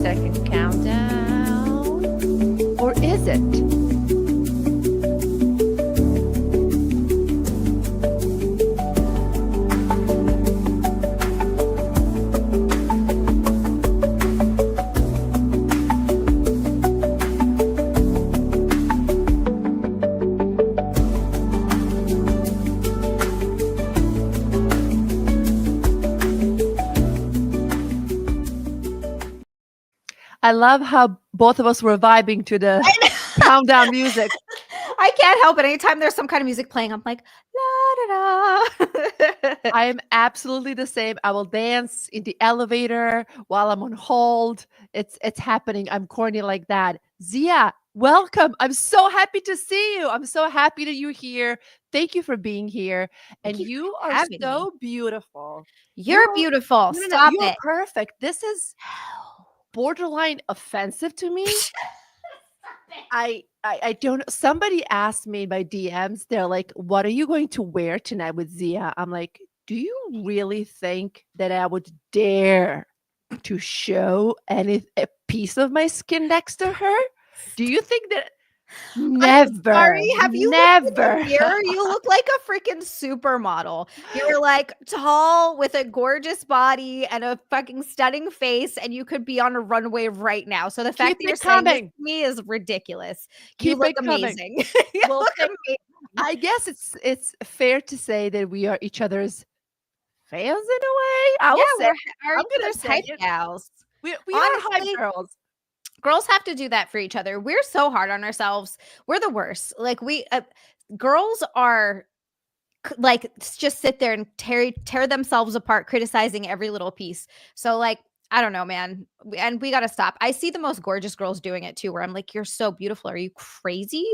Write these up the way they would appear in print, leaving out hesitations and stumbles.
Second countdown. Or is it? I love how both of us were vibing to the countdown music. I can't help it. Anytime there's some kind of music playing, I'm like, la da da. I am absolutely the same. I will dance in the elevator while I'm on hold. It's happening. I'm corny like that. Zia, welcome. I'm so happy to see you. I'm so happy that you're here. Thank you for being here. And Thank you you for are having me. so beautiful. You're beautiful. No, Stop you're it. perfect. This is borderline offensive to me. I don't. Somebody asked me in my DMs, they're like, "What are you going to wear tonight with Zia?" I'm like, "Do you really think that I would dare to show a piece of my skin next to her? Do you think that?" Never, Sorry, have you looked in never. the mirror? You look like a freaking supermodel. You're like tall with a gorgeous body and a fucking stunning face, and you could be on a runway right now. So the fact Keep that you're it saying this coming. to me is ridiculous. You Keep look it coming. amazing. You Well, look amazing. I guess it's fair to say that we are each other's fans in a way. I will say. We're I'm each gonna other's say hype it. gals. We are hype Honestly, girls. girls have to do that for each other. We're so hard on ourselves. We're the worst. Like girls are like just sit there and tear themselves apart criticizing every little piece. So like I don't know, man. And we got to stop. I see the most gorgeous girls doing it too where I'm like, you're so beautiful. Are you crazy?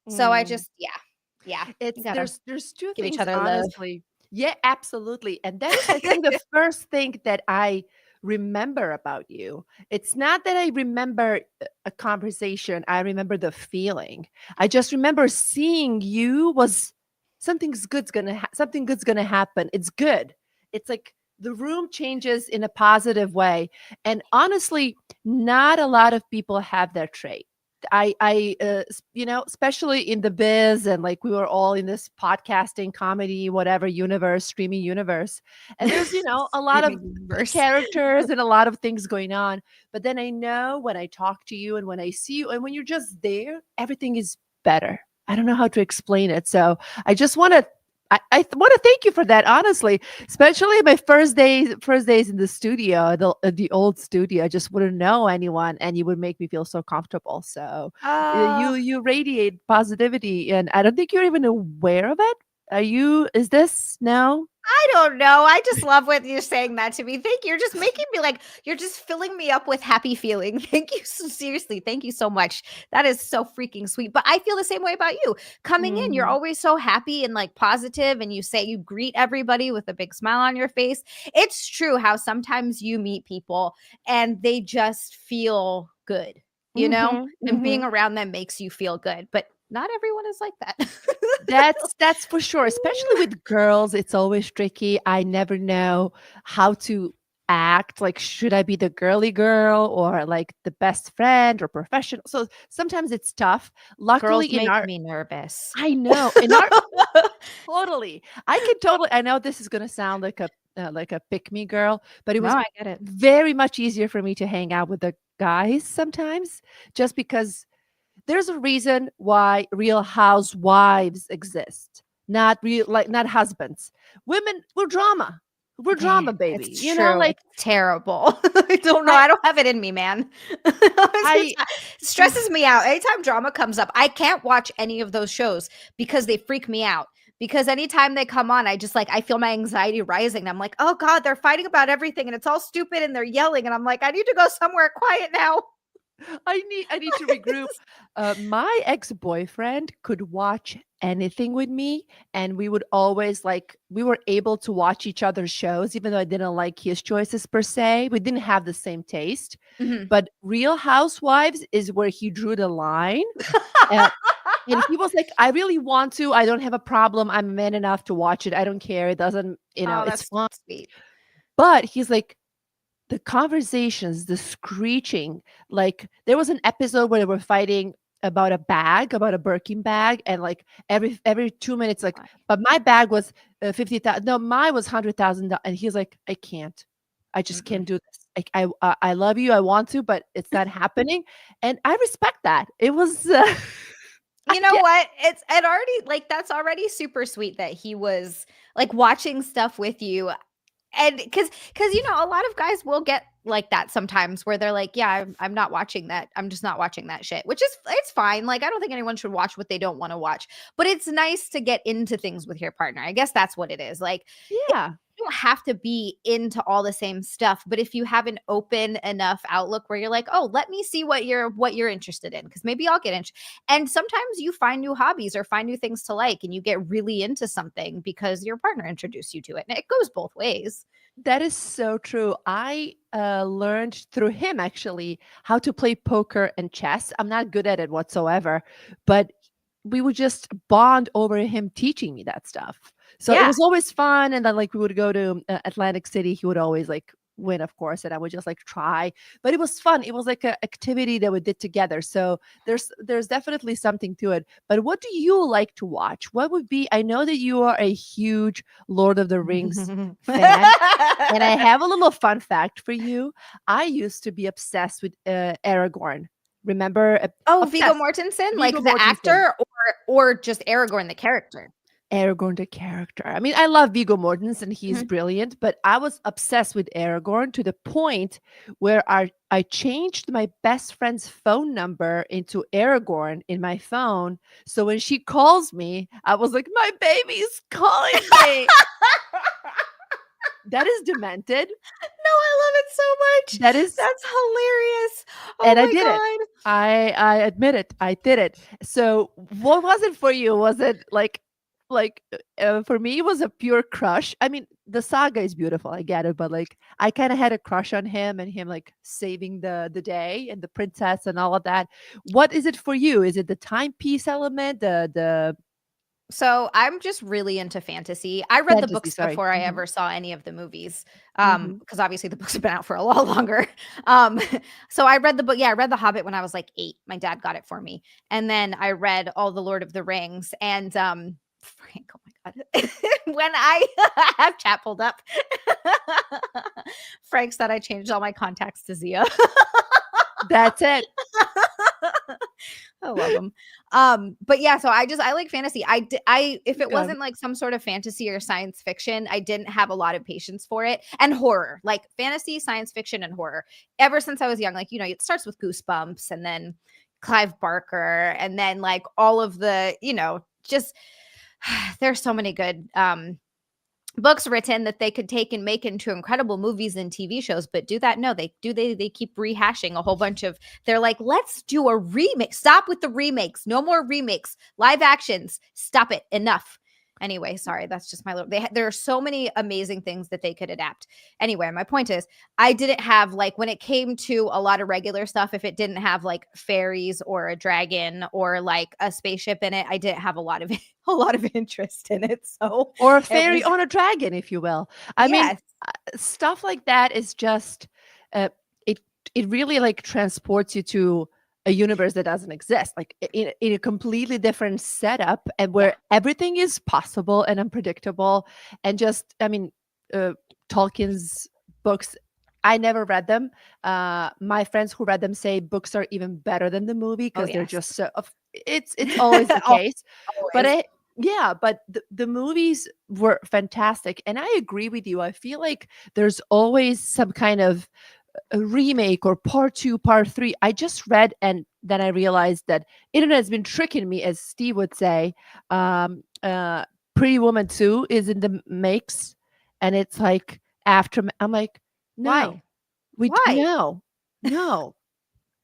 So I Mm. just yeah. It's We got to there's 2 give each things, other love. honestly. Yeah, absolutely, and that is, I think, the first thing that I remember about you. It's not that I remember a conversation, I remember the feeling. I just remember seeing you was something good's gonna happen. It's good. It's like the room changes in a positive way, and honestly, not a lot of people have that trait. Especially in the biz, and like we were all in this podcasting, comedy, whatever universe, streaming universe. And there's, a lot of Streaming universe. characters and a lot of things going on. But then I know when I talk to you and when I see you and when you're just there, everything is better. I don't know how to explain it. So I just want to want to thank you for that, honestly, especially my first days in the studio, the old studio. I just wouldn't know anyone, and you would make me feel so comfortable. So Uh you radiate positivity, and I don't think you're even aware of it. Are you? Is this no? I don't know. I just love when you're saying that to me. Thank you. You're just making me like you're just filling me up with happy feeling. Thank you. Seriously, thank you so much. That is so freaking sweet. But I feel the same way about you. Coming in, you're Mhm. always so happy and like positive, and you greet everybody with a big smile on your face. It's true how sometimes you meet people and they just feel good, Mhm. and being Mhm. around them makes you feel good. But not everyone is like that. That's for sure. Especially with girls, it's always tricky. I never know how to act. Like, should I be the girly girl or like the best friend or professional? So sometimes it's tough. Luckily, Girls in make our me nervous. I know in our totally, I can totally. I know this is gonna sound like a pick me girl, but it No, was I get it. very much easier for me to hang out with the guys sometimes, just because there's a reason why Real Housewives exist, not husbands. Women, we're drama. We're Man, drama, baby. it's true. Like It's terrible. I don't know. I, I don't have it in me, man. I, It stresses me out. Anytime drama comes up, I can't watch any of those shows because they freak me out. Because anytime they come on, I feel my anxiety rising. And I'm like, oh God, they're fighting about everything and it's all stupid and they're yelling. And I'm like, I need to go somewhere quiet now. I need to regroup. My ex-boyfriend could watch anything with me, and we would always we were able to watch each other's shows, even though I didn't like his choices per se. We didn't have the same taste. Mhm. But Real Housewives is where he drew the line. Uh, and he was like, I really want to. I don't have a problem. I'm man enough to watch it. I don't care. It doesn't, Oh, it's that's fun. sweet. But he's like, the conversations, the screeching, like there was an episode where they were fighting about a bag, about a Birkin bag, and like every 2 minutes, like, Why? but my bag was 50,000. No, mine was 100,000, and he's like, I can't, I just Mm-mm. can't do this. Like I love you, I want to, but it's not happening, and I respect that. It was, I You know get what? It already like that's already super sweet that he was like watching stuff with you. And because you know, a lot of guys will get like that sometimes where they're like, yeah, I'm not watching that. I'm just not watching that shit, which is it's fine. Like, I don't think anyone should watch what they don't want to watch, but it's nice to get into things with your partner. I guess that's what it is. Like, yeah. you don't have to be into all the same stuff, but if you have an open enough outlook where you're like, oh, let me see what you're interested in, because maybe I'll get into. And sometimes you find new hobbies or find new things to like, and you get really into something because your partner introduced you to it, and it goes both ways. That is so true. I learned through him actually how to play poker and chess. I'm not good at it whatsoever, but we would just bond over him teaching me that stuff. So it Yeah. was always fun. And then, like, we would go to Atlantic City. He would always like win, of course, and I would just like try. But it was fun. It was like an activity that we did together. So there's definitely something to it. But what do you like to watch? What would be? I know that you are a huge Lord of the Rings fan. And I have a little fun fact for you. I used to be obsessed with Aragorn. Remember? Oh, Viggo Obsessed. Mortensen, Viggo like the Mortensen. actor, or just Aragorn the character? Aragorn, the character. I mean, I love Viggo Mortensen. He's Mhm. brilliant, but I was obsessed with Aragorn to the point where I changed my best friend's phone number into Aragorn in my phone. So when she calls me, I was like, my baby's calling me. That is demented. No, I love it so much. That is, That's hilarious. and Oh I my did it. god. I admit it. I did it. So what was it for you? Was it for me it was a pure crush. I mean, the saga is beautiful. I get it, but like I kind of had a crush on him and him like saving the day and the princess and all of that. What is it for you? Is it the timepiece element, the So, I'm just really into fantasy. I read the fantasy, books sorry. before I Mhm. ever saw any of the movies, Mhm. because obviously the books have been out for a lot longer. Um, so I read the book yeah, I read The Hobbit when I was, like, 8. My dad got it for me, and then I read all the Lord of the Rings, and, Frank, oh my god. When I have chat pulled up. Frank said I changed all my contacts to Zia. That's it. I love them. But yeah, so I like fantasy. I if it Good. wasn't like some sort of fantasy or science fiction, I didn't have a lot of patience for it. And horror, like fantasy, science fiction, and horror. Ever since I was young, like it starts with Goosebumps, and then Clive Barker, and then like all of the, just there's so many good books written that they could take and make into incredible movies and TV shows, but do that? No, they keep rehashing a whole bunch of. They're like, let's do a remake. Stop with the remakes. No more remakes. Live actions. Stop it. Enough. Anyway, sorry, that's just my little. There are so many amazing things that they could adapt. Anyway, my point is, I didn't have like when it came to a lot of regular stuff. If it didn't have like fairies or a dragon or like a spaceship in it, I didn't have a lot of a lot of interest in it. So Or a it fairy was on a dragon, if you will. I mean, yes. stuff like that is just uh, it it really like transports you to a universe that doesn't exist, like in a completely different setup, and Yeah. where everything is possible and unpredictable. And just, I mean, uh, Tolkien's books, I never read them. My friends who read them say books are even better than the movie Oh, because they're yes. just so it's always the Al case. But always. yeah, but the movies were fantastic, and I agree with you. I feel like there's always some kind of a remake or part 2, part 3. I just read, and then I realized that internet has been tricking me, as Steve would say. Pretty Woman 2 is in the makes, and it's like after I'm like, Why? no, Why? no, no.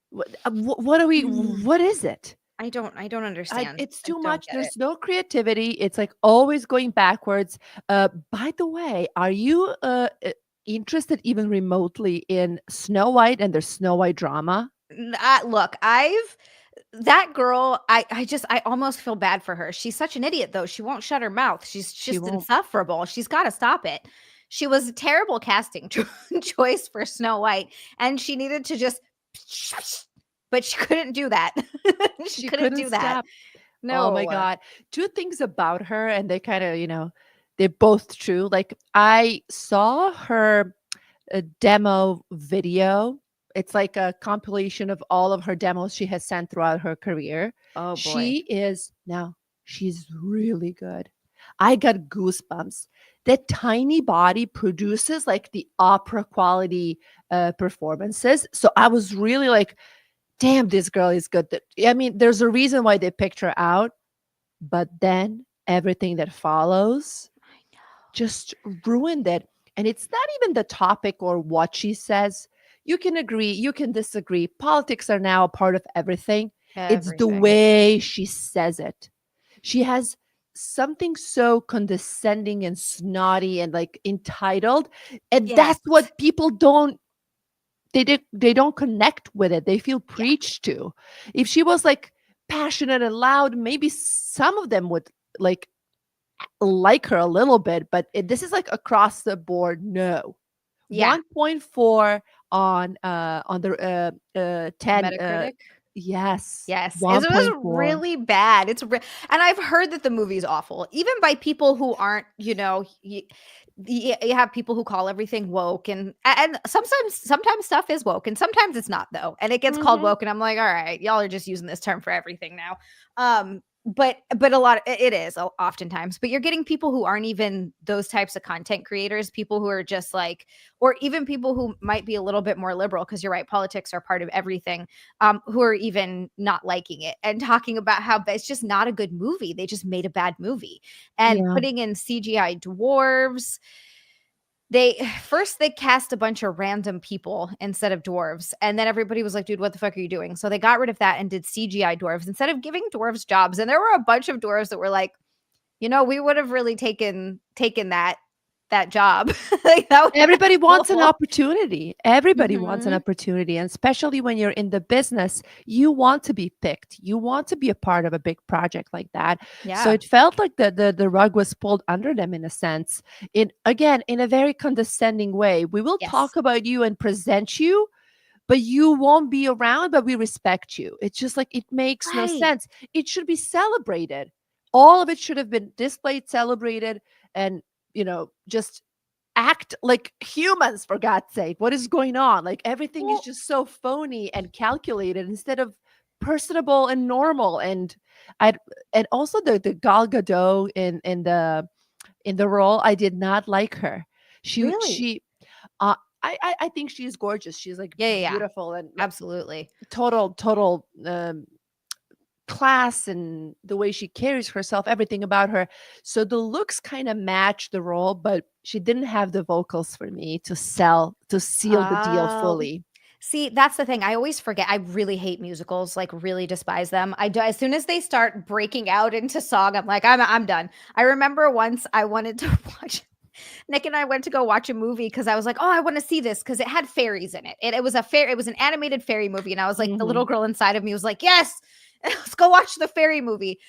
What are we? Mm. What is it? I don't understand. It's I too don't much. get it. There's no creativity. It's like always going backwards. By the way, are you interested even remotely in Snow White and their Snow White drama? Look, I've that girl, I almost feel bad for her. She's such an idiot though. She won't shut her mouth. She's She just won't. insufferable. She's got to stop it. she was a terrible casting choice for Snow White, and she needed to just, but she couldn't do that. She She couldn't couldn't do that. stop. Oh my No. god. 2 things about her, and they kinda, they're both true. Like, I saw her, demo video. It's like a compilation of all of her demos she has sent throughout her career. Oh boy. She is now she's really good. I got goosebumps. That tiny body produces, like, the opera quality, performances. So I was really like, "Damn, this girl is good." I mean, there's a reason why they picked her out, but then everything that follows I know. just ruined it. And it's not even the topic or what she says. You can agree, you can disagree. Politics are now a part of everything. It's the Everything. way she says it. She has something so condescending and snotty and like entitled. And Yes. that's what people don't they don't connect with it. They feel Yeah. preached to. If she was like passionate and loud, maybe some of them would like her a little bit, but this is like across the board, no. Yeah. 1.4 on the 10 Metacritic. yes, Yes, it was 1.4. really bad. And I've heard that the movie's awful, even by people who aren't, you have people who call everything woke, and sometimes stuff is woke, and sometimes it's not though, and it gets called Mhm. woke, and I'm like, all right, y'all are just using this term for everything now. But a lot it is oftentimes, but you're getting people who aren't even those types of content creators, people who are just like, or even people who might be a little bit more liberal, because you're right, politics are part of everything, who are even not liking it and talking about how it's just not a good movie. They just made a bad movie, and Yeah. putting in CGI dwarves. They first they cast a bunch of random people instead of dwarves, and then everybody was like, "Dude, what the fuck are you doing?" So they got rid of that and did CGI dwarves instead of giving dwarves jobs. And there were a bunch of dwarves that were like, we would have really taken that job. Like that would have Everybody been wants an cool. opportunity. Everybody wants an Mhm. opportunity, and especially when you're in the business, you want to be picked. You want to be a part of a big project like that. So Yeah. it felt like the rug was pulled under them in a sense. In again, in a very condescending way. We will Yes. talk about you and present you, but you won't be around, but we respect you. It's just like it makes no Right. sense. It should be celebrated. All of it should have been displayed, celebrated, and just act like humans, for God's sake. What is going on? Like everything is Well, just so phony and calculated instead of personable and normal. I and also the Gal Gadot in the role, I did not like her. She really? she uh I think she's gorgeous. She's like Yeah, yeah, yeah. beautiful and like Absolutely. total class and the way she carries herself, everything about her. So the looks kind of match the role, but she didn't have the vocals for me to seal the deal Oh, fully. see, that's the thing. I always forget. I really hate musicals, like really despise them. I do as soon as they start breaking out into song, I'm like, I'm done. I remember once I wanted to watch Nick and I went to go watch a movie because I was like, oh, I want to see this because it had fairies in it. It was an animated fairy movie. And I was like, the little Mhm. girl inside of me was like, yes, let's go watch the fairy movie.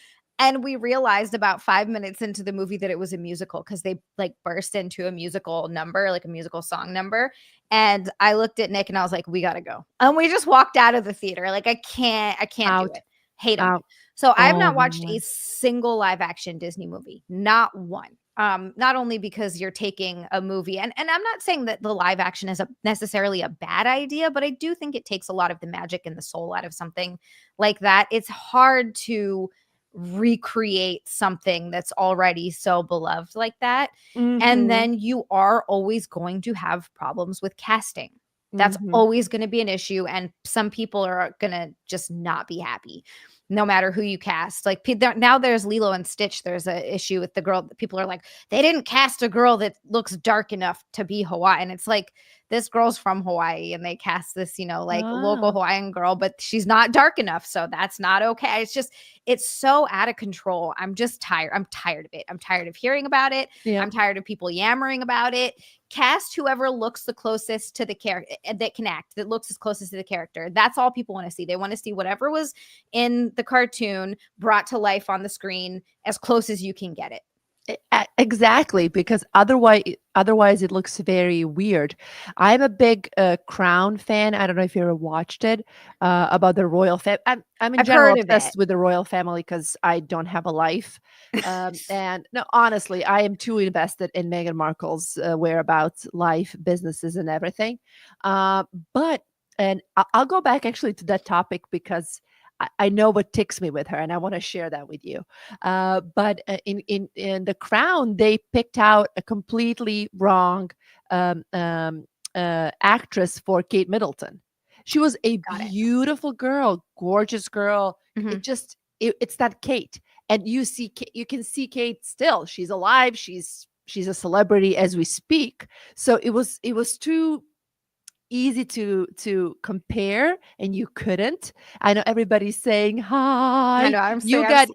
And we realized about 5 minutes into the movie that it was a musical because they like burst into a musical number, like a musical song number. And I looked at Nick and I was like, we gotta go. And we just walked out of the theater. Like, I can't do Out, it. Hate them. out. So I have Oh not my watched a god. single live action Disney movie. Not one. Not only because you're taking a movie, and I'm not saying that the live action is necessarily a bad idea, but I do think it takes a lot of the magic and the soul out of something like that. It's hard to recreate something that's already so beloved like that. And Mhm. then you are always going to have problems with casting. That's Mhm. always going to be an issue. And some people are going to just not be happy no matter who you cast. Like now there's Lilo and Stitch. There's an issue with the girl. People are like, they didn't cast a girl that looks dark enough to be Hawaii. And it's like, this girl's from Hawaii and they cast this, like local Ah. Hawaiian girl, but she's not dark enough. So that's not okay. It's so out of control. I'm just tired. I'm tired of it. I'm tired of hearing about it. Yeah. I'm tired of people yammering about it. Cast whoever looks the closest to the character that can act, that looks as closest to the character. That's all people want to see. They want to see whatever was in the cartoon brought to life on the screen as close as you can get it. Exactly, because otherwise it looks very weird. I'm a big Crown fan. I don't know if you ever watched it, about the royal family. I'm in I've general heard of it. obsessed with the royal family because I don't have a life. And no, honestly, I am too invested in Meghan Markle's whereabouts, life, businesses, and everything. Uh, but and I'll go back actually to that topic because I know what ticks me with her, and I want to share that with you. But in The Crown, they picked out a completely wrong um, um, actress for Kate Middleton. She was a Got it. beautiful girl, gorgeous girl. Mhm. It's not Kate, and you can see Kate still. She's alive. She's a celebrity as we speak. So it was too easy to compare, and you couldn't. I know everybody's saying I hi. know, I'm You saying got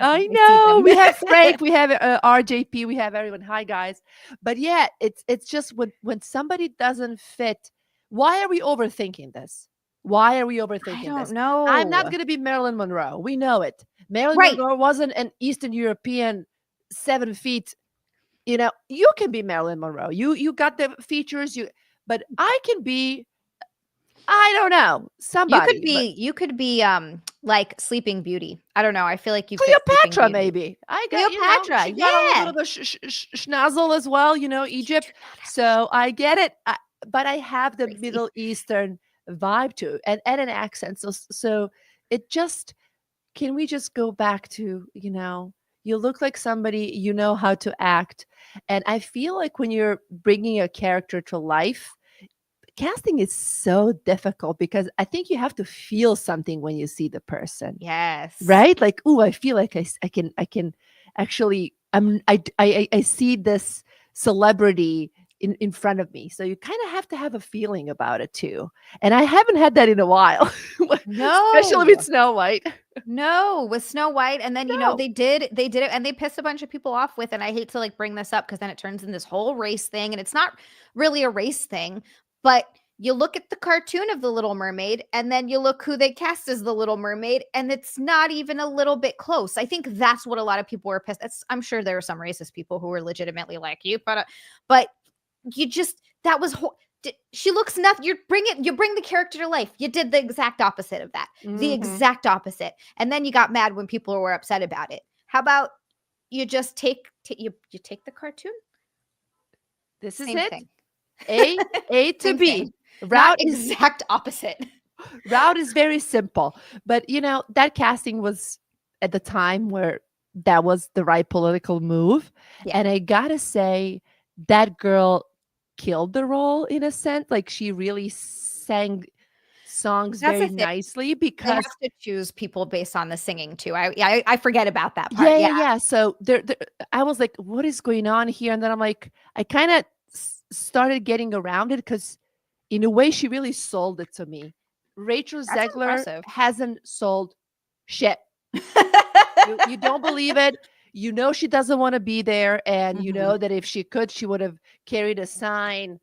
I never I I see know them. we have Frank, we have RJP, we have everyone. Hi guys. But yeah, it's just when somebody doesn't fit, why are we overthinking this? Why are we I overthinking don't this? I'm not know. going to be Marilyn Monroe. We know it. Marilyn Right. Monroe wasn't an Eastern European 7 feet. You can be Marilyn Monroe. You got the features. But I can be, I don't know, somebody, but You could be, like Sleeping Beauty. I don't know, I feel like you fit Sleeping Cleopatra Beauty. maybe. I got, Cleopatra, she got a little bit yeah. of a schnozzle as well, You do Egypt. not have a So I get it. But I have the crazy. Middle Eastern vibe too, and an accent. So it just, can we just go back to, you look like somebody, you know how to act. And I feel like when you're bringing a character to life, casting is so difficult because I think you have to feel something when you see the person, Yes. right? Like, oh, I feel like I can actually, I see this celebrity in front of me. So you kind of have to have a feeling about it too. And I haven't had that in a while, especially with No. Snow White. No, with Snow White, and then, No. they did it, and they pissed a bunch of people off with, and I hate to, like, bring this up because then it turns in this whole race thing, and it's not really a race thing, but you look at the cartoon of The Little Mermaid, and then you look who they cast as The Little Mermaid, and it's not even a little bit close. I think that's what a lot of people were pissed. I'm sure there were some racist people who were legitimately like, but you just that was she looks nothing. You bring the character to life. You did the exact opposite of that. The Mhm. exact opposite. And then you got mad when people were upset about it. How about you just you take the cartoon? This is Same it. thing. A to Same B. thing. Not Route is exact opposite. route is very simple. But that casting was at the time where that was the right political move. Yeah. And I gotta say, that girl killed the role in a sense. Like, she really sang songs That's the very thing. nicely They have because to choose people based on the singing too. I forget about that part. yeah, Yeah. yeah, yeah. So there I was like, what is going on here? And then I'm like, I kind of started getting around it because in a way she really sold it to me. Rachel That's Zegler impressive. hasn't sold shit. You don't believe it. You know she doesn't want to be there, and you Mhm. know that if she could, she would have carried a sign,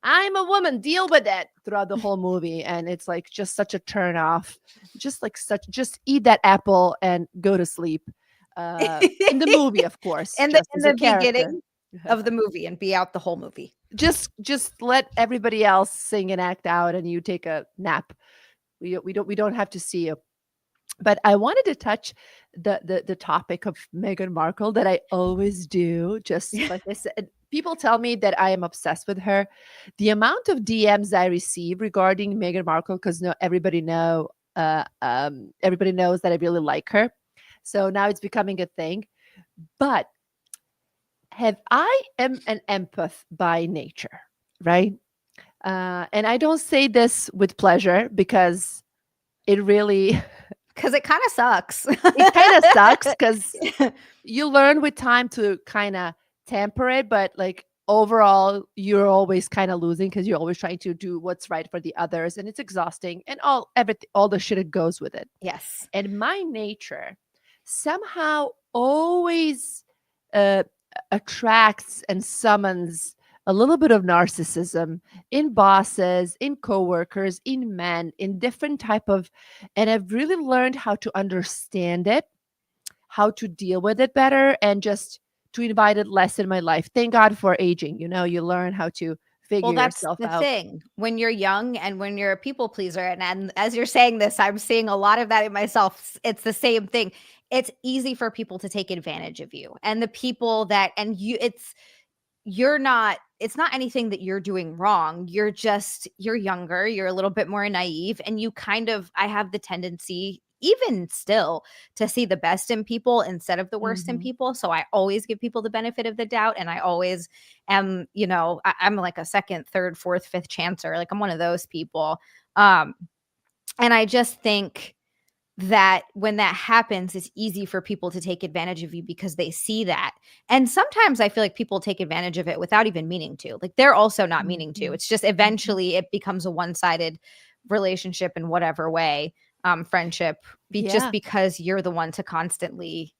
"I'm a woman, deal with it," throughout the whole movie. And it's like just such a turn off. Just eat that apple and go to sleep. In the movie, of course, just In as a the character. beginning of the movie and be out the whole movie. Just let everybody else sing and act out, and you take a nap. We don't have to see you. But I wanted to touch the topic of Meghan Markle that I always do. Just like I said, people tell me that I am obsessed with her. The amount of DMs I receive regarding Meghan Markle, because no, everybody knows that I really like her. So now it's becoming a thing. But I am an empath by nature, right? And I don't say this with pleasure because it really Because it kind of sucks. it kind of sucks because you learn with time to kind of temper it, but like overall, you're always kind of losing because you're always trying to do what's right for the others, and it's exhausting, and all the shit that goes with it. Yes. And my nature somehow always uh, attracts and summons a little bit of narcissism in bosses, in coworkers, in men, in different type of, and I've really learned how to understand it, how to deal with it better, and just to invite it less in my life. Thank God for aging. You learn how to Well, figure that's yourself the out. thing. When you're young and when you're a people pleaser, and as you're saying this, I'm seeing a lot of that in myself. It's the same thing. It's easy for people to take advantage of you. And the people that and you you're not it's not anything that you're doing wrong. You're younger, you're a little bit more naive, and you kind of I have the tendency even still to see the best in people instead of the worst in Mhm. people. So I always give people the benefit of the doubt, and I always am, I'm like a second, third, fourth, fifth chancer. Like I'm one of those people. Um and I just think that when that happens, it's easy for people to take advantage of you because they see that. And sometimes I feel like people take advantage of it without even meaning to. Like they're also not meaning to. Mhm. It's just Mhm. eventually it becomes a one-sided relationship in whatever way, friendship, just Yeah. because you're the one to constantly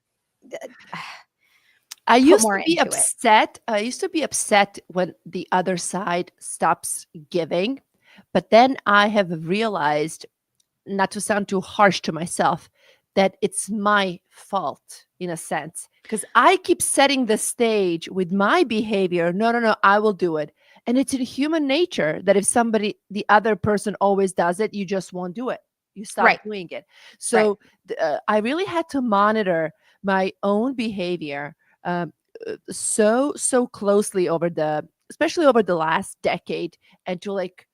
I put used more to be into it. upset. I used to be upset when the other side stops giving, but then I have realized, not to sound too harsh to myself, that it's my fault in a sense because I keep setting the stage with my behavior. No, no, no, I will do it. And it's in human nature that if the other person always does it, you just won't do it. You stop Right. doing it. Right. So I really had to monitor my own behavior um, so closely especially over the last decade, and to like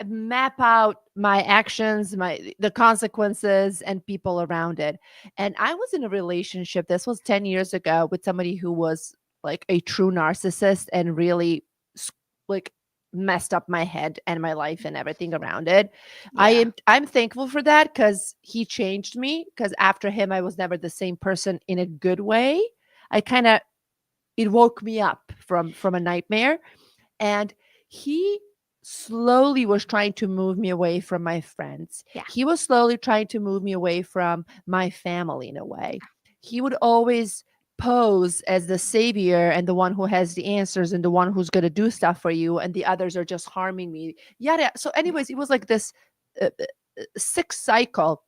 map out my actions, the consequences, and people around it. And I was in a relationship, this was 10 years ago, with somebody who was like a true narcissist and really s- like messed up my head and my life and everything around it. Yeah. I'm thankful for that because he changed me, because after him I was never the same person in a good way. I kind of It woke me up from a nightmare. And he slowly was trying to move me away from my friends. Yeah. He was slowly trying to move me away from my family in a way. He would always pose as the savior and the one who has the answers and the one who's going to do stuff for you, and the others are just harming me. Yada. So, Yeah. anyways, it was like this sick cycle.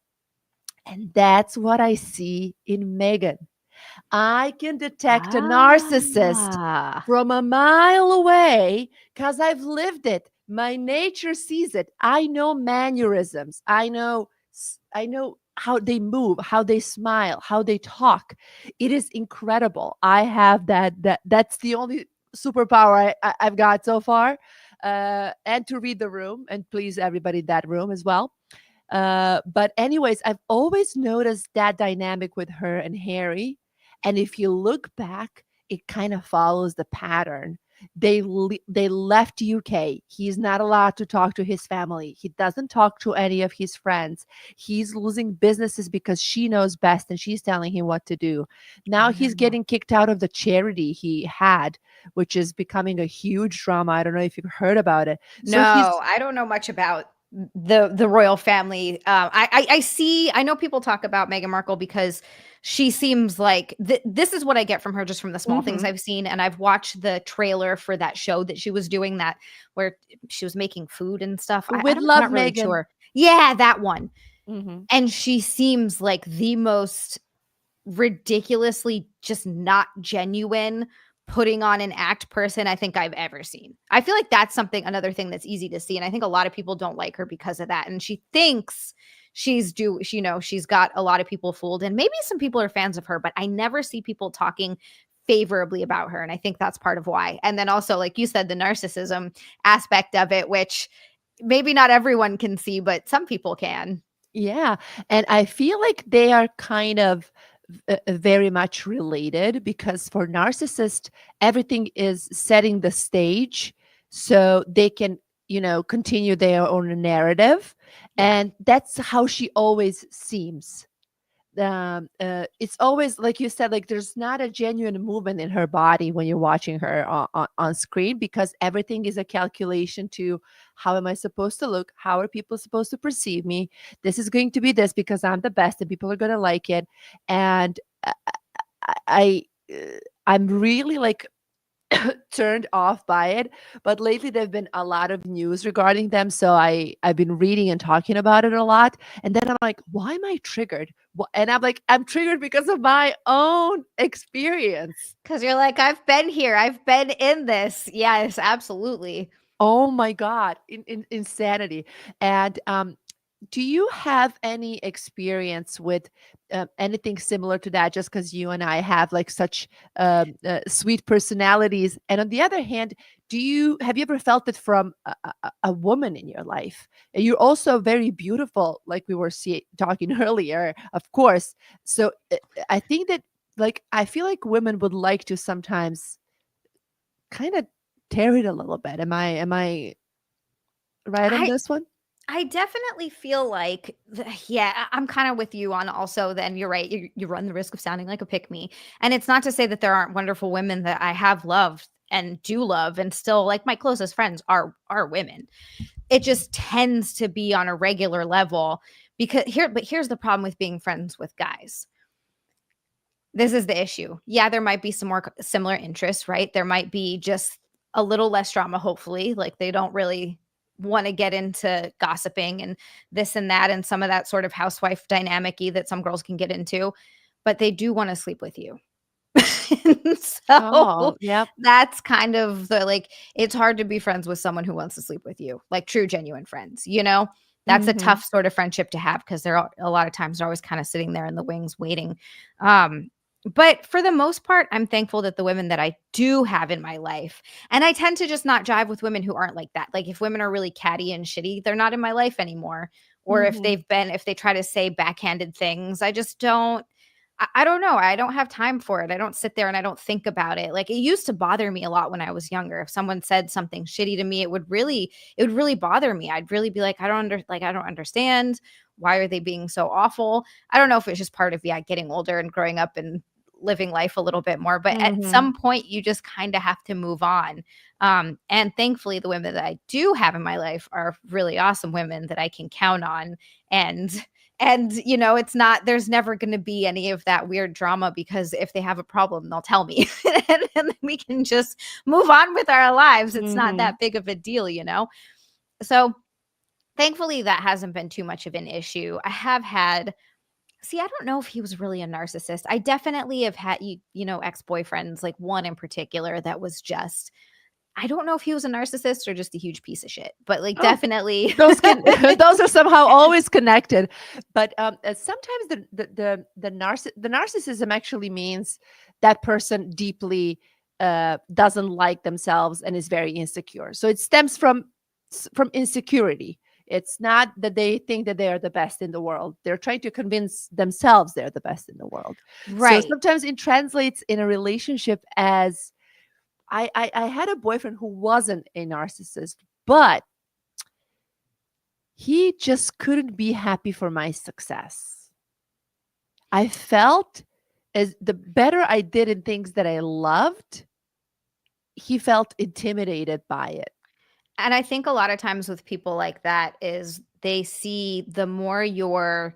And that's what I see in Megan. I can detect a narcissist Ah. from a mile away because I've lived it. My nature sees it. I know mannerisms. I know how they move, how they smile, how they talk. It is incredible. I have that's the only superpower I've got so far. And to read the room and please everybody in that room as well. But anyways, I've always noticed that dynamic with her and Harry. And if you look back, it kind of follows the pattern. They left UK. He's not allowed to talk to his family. He doesn't talk to any of his friends. He's losing businesses because she knows best and she's telling him what to do. Now he's Oh. getting kicked out of the charity he had, which is becoming a huge drama. I don't know if you've heard about it. So No, he's I don't know much about the royal family. I see. I know people talk about Meghan Markle because she seems like this is what I get from her just from the small things Mhm. I've seen, and I've watched the trailer for that show that she was doing that where she was making food and stuff. I With don't, I'm love, not really Megan. sure. Yeah, that one. Mhm. And she seems like the most ridiculously just not genuine putting on an act person I think I've ever seen. I feel like that's something another thing that's easy to see, and I think a lot of people don't like her because of that, and she thinks she's got a lot of people fooled, and maybe some people are fans of her, but I never see people talking favorably about her, and I think that's part of why. And then also like you said, the narcissism aspect of it, which maybe not everyone can see, but some people can. Yeah, and I feel like they are kind of very much related because for narcissist, everything is setting the stage so they can, continue their own narrative, Yeah. and that's how she always seems. It's always like you said, like there's not a genuine movement in her body when you're watching her on screen, because everything is a calculation to how am I supposed to look, how are people supposed to perceive me, this is going to be this because I'm the best and people are going to like it. And I, I I'm really like turned off by it, but lately there've been a lot of news regarding them, so I've been reading and talking about it a lot, and then I'm like, "Why am I triggered?" And I'm like, "I'm triggered because of my own experience." Because you're like, I've been here, I've been in this. Yes, absolutely. Oh my god, insanity. And, do you have any experience with, anything similar to that? Just because you and I have, like, such, sweet personalities, and on the other hand, have you ever felt it from a woman in your life? And you're also very beautiful, like we were talking earlier, of course. So, I think that, like, I feel like women would like to sometimes kinda tear it a little bit. Am I right on I this one? I definitely feel like yeah, I'm kind of with you on also then you're right. You run the risk of sounding like a pick me. And it's not to say that there aren't wonderful women that I have loved and do love and still like my closest friends are women. It just tends to be on a regular level because here's the problem with being friends with guys. This is the issue. Yeah, there might be some more similar interests, right? There might be just a little less drama, hopefully. Like they don't really want to get into gossiping and this and that and some of that sort of housewife dynamic that some girls can get into, but they do want to sleep with you. So Oh, yep. that's kind of the like it's hard to be friends with someone who wants to sleep with you, like true genuine friends, you know? That's a Mhm. tough sort of friendship to have because they're a lot of times they're always kind of sitting there in the wings waiting. Um but for the most part, I'm thankful that the women that I do have in my life, and I tend to just not jive with women who aren't like that. Like if women are really catty and shitty, they're not in my life anymore. Or Mhm. if they try to say backhanded things, I just don't I don't know. I don't have time for it. I don't sit there and I don't think about it. Like it used to bother me a lot when I was younger. If someone said something shitty to me, it would really bother me. I'd really be like, I don't understand. Why are they being so awful? I don't know if it's just part of yeah, getting older and growing up and living life a little bit more. But at Mhm. some point, you just kind of have to move on. And thankfully, the women that I do have in my life are really awesome women that I can count on. And you know, it's not there's never going to be any of that weird drama because if they have a problem, they'll tell me and then we can just move on with our lives. It's not Mhm. that big of a deal, you know? So thankfully, that hasn't been too much of an issue. I have had see, I don't know if he was really a narcissist. I definitely have had you know, ex-boyfriends, like one in particular that was just I don't know if he was a narcissist or just a huge piece of shit, but like Oh, definitely those can those are somehow always connected. But, sometimes the narcissism actually means that person deeply, doesn't like themselves and is very insecure. So it stems from insecurity. It's not that they think that they are the best in the world. They're trying to convince themselves they're the best in the world. So right. sometimes it translates in a relationship as I had a boyfriend who wasn't a narcissist, but he just couldn't be happy for my success. I felt as the better I did in things that I loved, he felt intimidated by it. And I think a lot of times with people like that is they see the more you're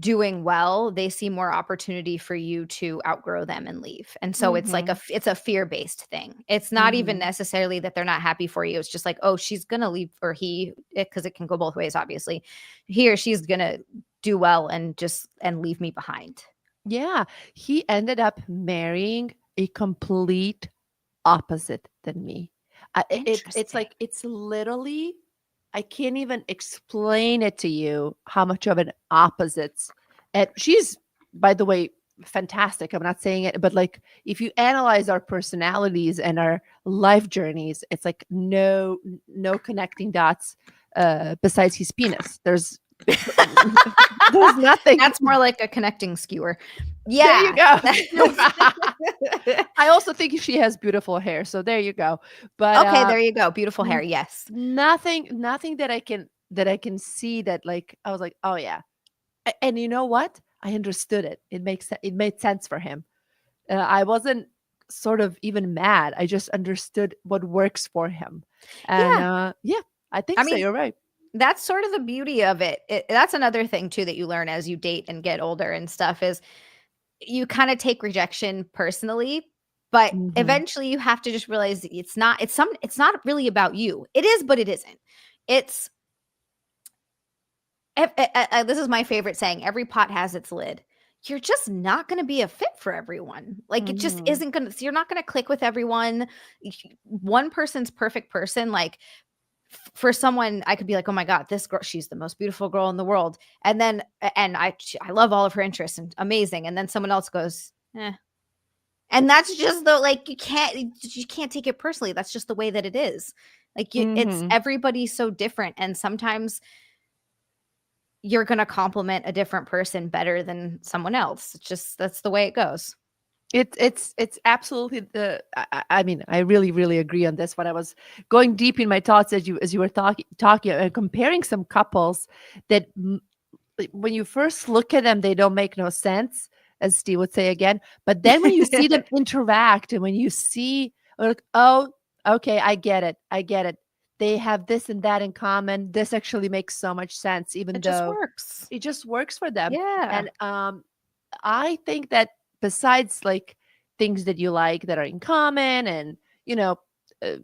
doing well, they see more opportunity for you to outgrow them and leave. And so it's like Mhm. it's a fear-based thing. It's not even Mhm. necessarily that they're not happy for you. It's just like, "Oh, she's going to leave," or he because it can go both ways obviously. He or she's going to do well and just and leave me behind. Yeah, he ended up marrying a complete opposite than me. It's Interesting. like it's literally I can't even explain it to you how much of an opposites. And she's, by the way, fantastic. I'm not saying it, but like if you analyze our personalities and our life journeys, it's like no connecting dots besides his penis. There's nothing. That's more like a connecting skewer. There you Yeah. go. I also think she has beautiful hair, so there you go. But Okay, there you go. Beautiful hair. N Yes. nothing that I can see that, like, I was like, "Oh, yeah." And you know what? I understood it. It made sense for him. I wasn't sort of even mad. I just understood what works for him. And, Yeah. yeah, I think I so, mean, you're right. that's sort of the beauty of it. That's another thing too that you learn as you date and get older and stuff is you kinda take rejection personally, But Mhm. eventually you have to just realize it's not really about you. It is, but it isn't. It's this is my favorite saying, every pot has its lid. You're just not going to be a fit for everyone. Like it just Mhm. isn't going to, you're not going to click with everyone. One person's perfect person. Like for someone, I could be like, oh my God, this girl, she's the most beautiful girl in the world. And then, and I love all of her interests and amazing. And then someone else goes, eh. And that's just the, like, you can't take it personally. That's just the way that it is. Like it's Mhm. everybody's so different. And sometimes you're gonna compliment a different person better than someone else. It's just that's the way it goes. It's absolutely the I mean, I really, really agree on this one. I was going deep in my thoughts as you were talking and comparing some couples that like, when you first look at them, they don't make no sense, as Steve would say again. But then when you see them interact and when you see, like, oh, okay, I get it. I get it. They have this and that in common. This actually makes so much sense, even It just though works. it just works for them. Yeah. And I think that besides like things that you like that are in common and, you know, uh,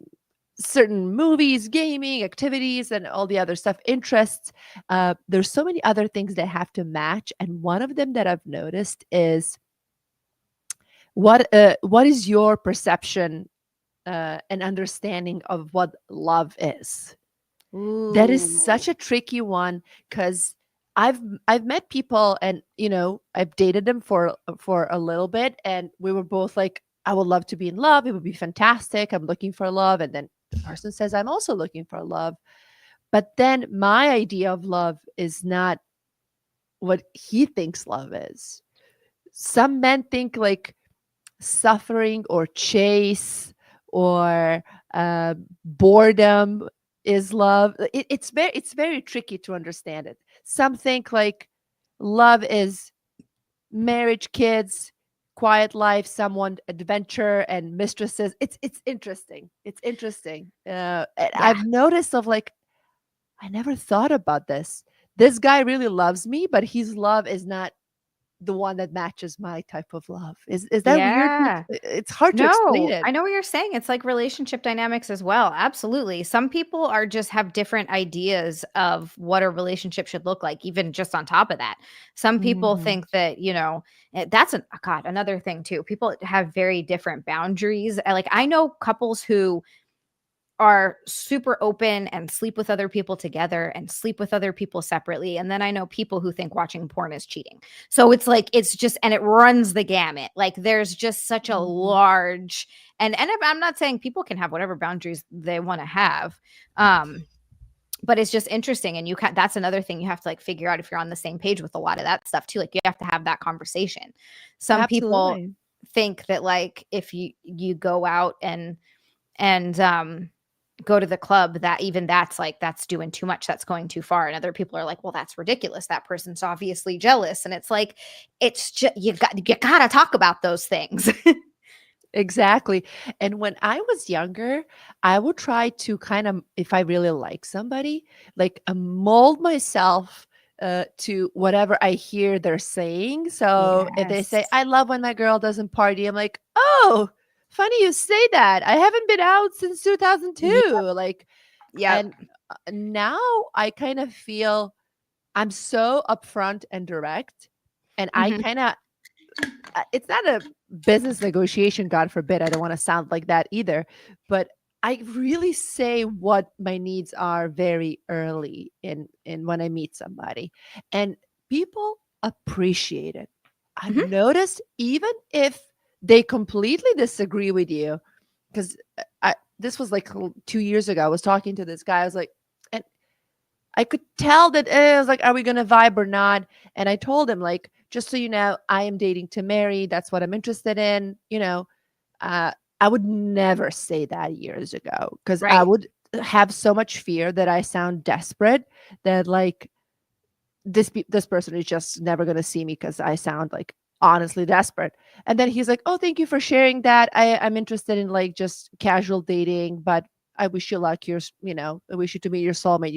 certain movies, gaming, activities, and all the other stuff, interests. There's so many other things that have to match, and one of them that I've noticed is what is your perception and understanding of what love is? That is Ooh. such a tricky one because I've I've met people and I've dated them for a little bit and we were both like, I would love to be in love. It would be fantastic. I'm looking for love. And then the person says, I'm also looking for love. But then my idea of love is not what he thinks love is. Some men think like suffering or chase or boredom is love. It's very tricky to understand it. Some think like love is marriage, kids, quiet life, someone, adventure, and mistresses. It's interesting. It's interesting. And Yeah. I've noticed of like I never thought about this. This guy really loves me, but his love is not the one that matches my type of love. Is that weird? Yeah. It's hard to explain No, it. I know what you're saying. It's like relationship dynamics as well. Absolutely. Some people are just have different ideas of what a relationship should look like, even just on top of that. Some people Mhm. think that, that's God, another thing too. People have very different boundaries. Like I know couples who are super open and sleep with other people together and sleep with other people separately. And then I know people who think watching porn is cheating. So it's like it's just and it runs the gamut. Like there's just such a Mhm. large and if, I'm not saying people can have whatever boundaries they want to have. Um but it's just interesting and that's another thing you have to like figure out if you're on the same page with a lot of that stuff too. Like you have to have that conversation. Some people Absolutely. think that like if you go out and go to the club, that even that's like that's doing too much, that's going too far, and other people are like, well, that's ridiculous, that person's obviously jealous. And it's like it's just you gotta talk about those things. Exactly. And when I was younger, I would try to kind of, if I really like somebody, like mold myself to whatever I hear they're saying. So if they say, Yes. I love when my girl doesn't party, I'm like, oh, funny you say that. I haven't been out since Yep. 2002. Like, Yep. and now I kind of feel I'm so upfront and direct. And I Mhm. kind of it's not a business negotiation, God forbid. I don't want to sound like that either. But I really say what my needs are very early in when I meet somebody. And people appreciate it. I've Mhm. noticed even if they completely disagree with you, because I this was like 2 years ago. I was talking to this guy. I was like, and I could tell that I was like, are we gonna vibe or not? And I told him, like, just so you know, I am dating to marry. That's what I'm interested in. Uh, I would never say that years ago because I Right. would have so much fear that I sound desperate that like this person is just never gonna see me because I sound like honestly desperate. And then he's like, "Oh, thank you for sharing that. I'm interested in like just casual dating, but I wish you luck. I wish you to meet your soulmate.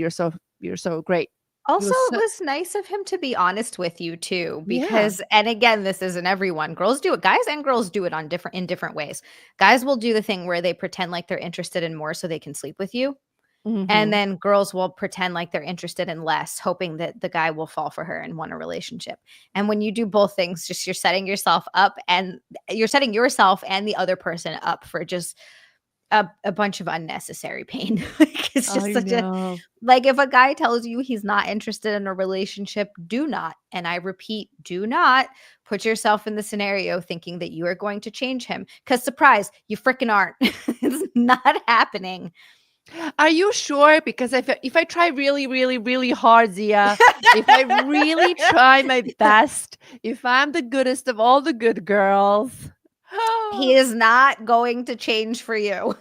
You're so great." It Also, was it so was nice of him to be honest with you too, yeah. because and again, this isn't everyone. Girls do it. Guys and girls do it on different ways. Guys will do the thing where they pretend like they're interested in more so they can sleep with you. And Mhm. then girls will pretend like they're interested in less, hoping that the guy will fall for her and want a relationship. And when you do both things, just you're setting yourself and the other person up for just a bunch of unnecessary pain. Like it's just I such a know. like if a guy tells you he's not interested in a relationship, do not, and I repeat, do not put yourself in the scenario thinking that you are going to change him. Because surprise, you freaking aren't. It's not happening. Are you sure? Because if I try really, really, really hard, Zia, if I really try my best, if I'm the goodest of all the good girls. He is not going to change for you.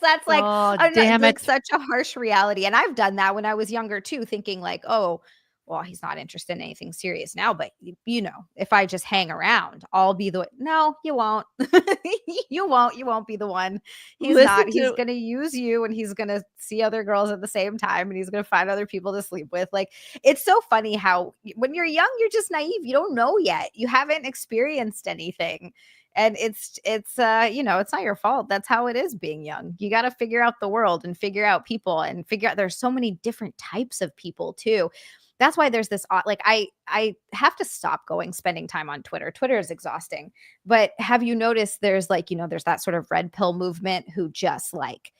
That's like Oh, not damn like it. such a harsh reality. And I've done that when I was younger too, thinking like, oh, well, he's not interested in anything serious now. But if I just hang around, I'll be the no, you won't. You won't. You won't be the one. He's Listen not. He's to gonna use you and he's gonna see other girls at the same time and he's gonna find other people to sleep with. Like it's so funny how when you're young, you're just naive. You don't know yet. You haven't experienced anything and it's not your fault. That's how it is being young. You got to figure out the world and figure out people and figure out there's so many different types of people too. That's why there's this like I have to stop spending time on Twitter is exhausting. But have you noticed there's like there's that sort of red pill movement who just like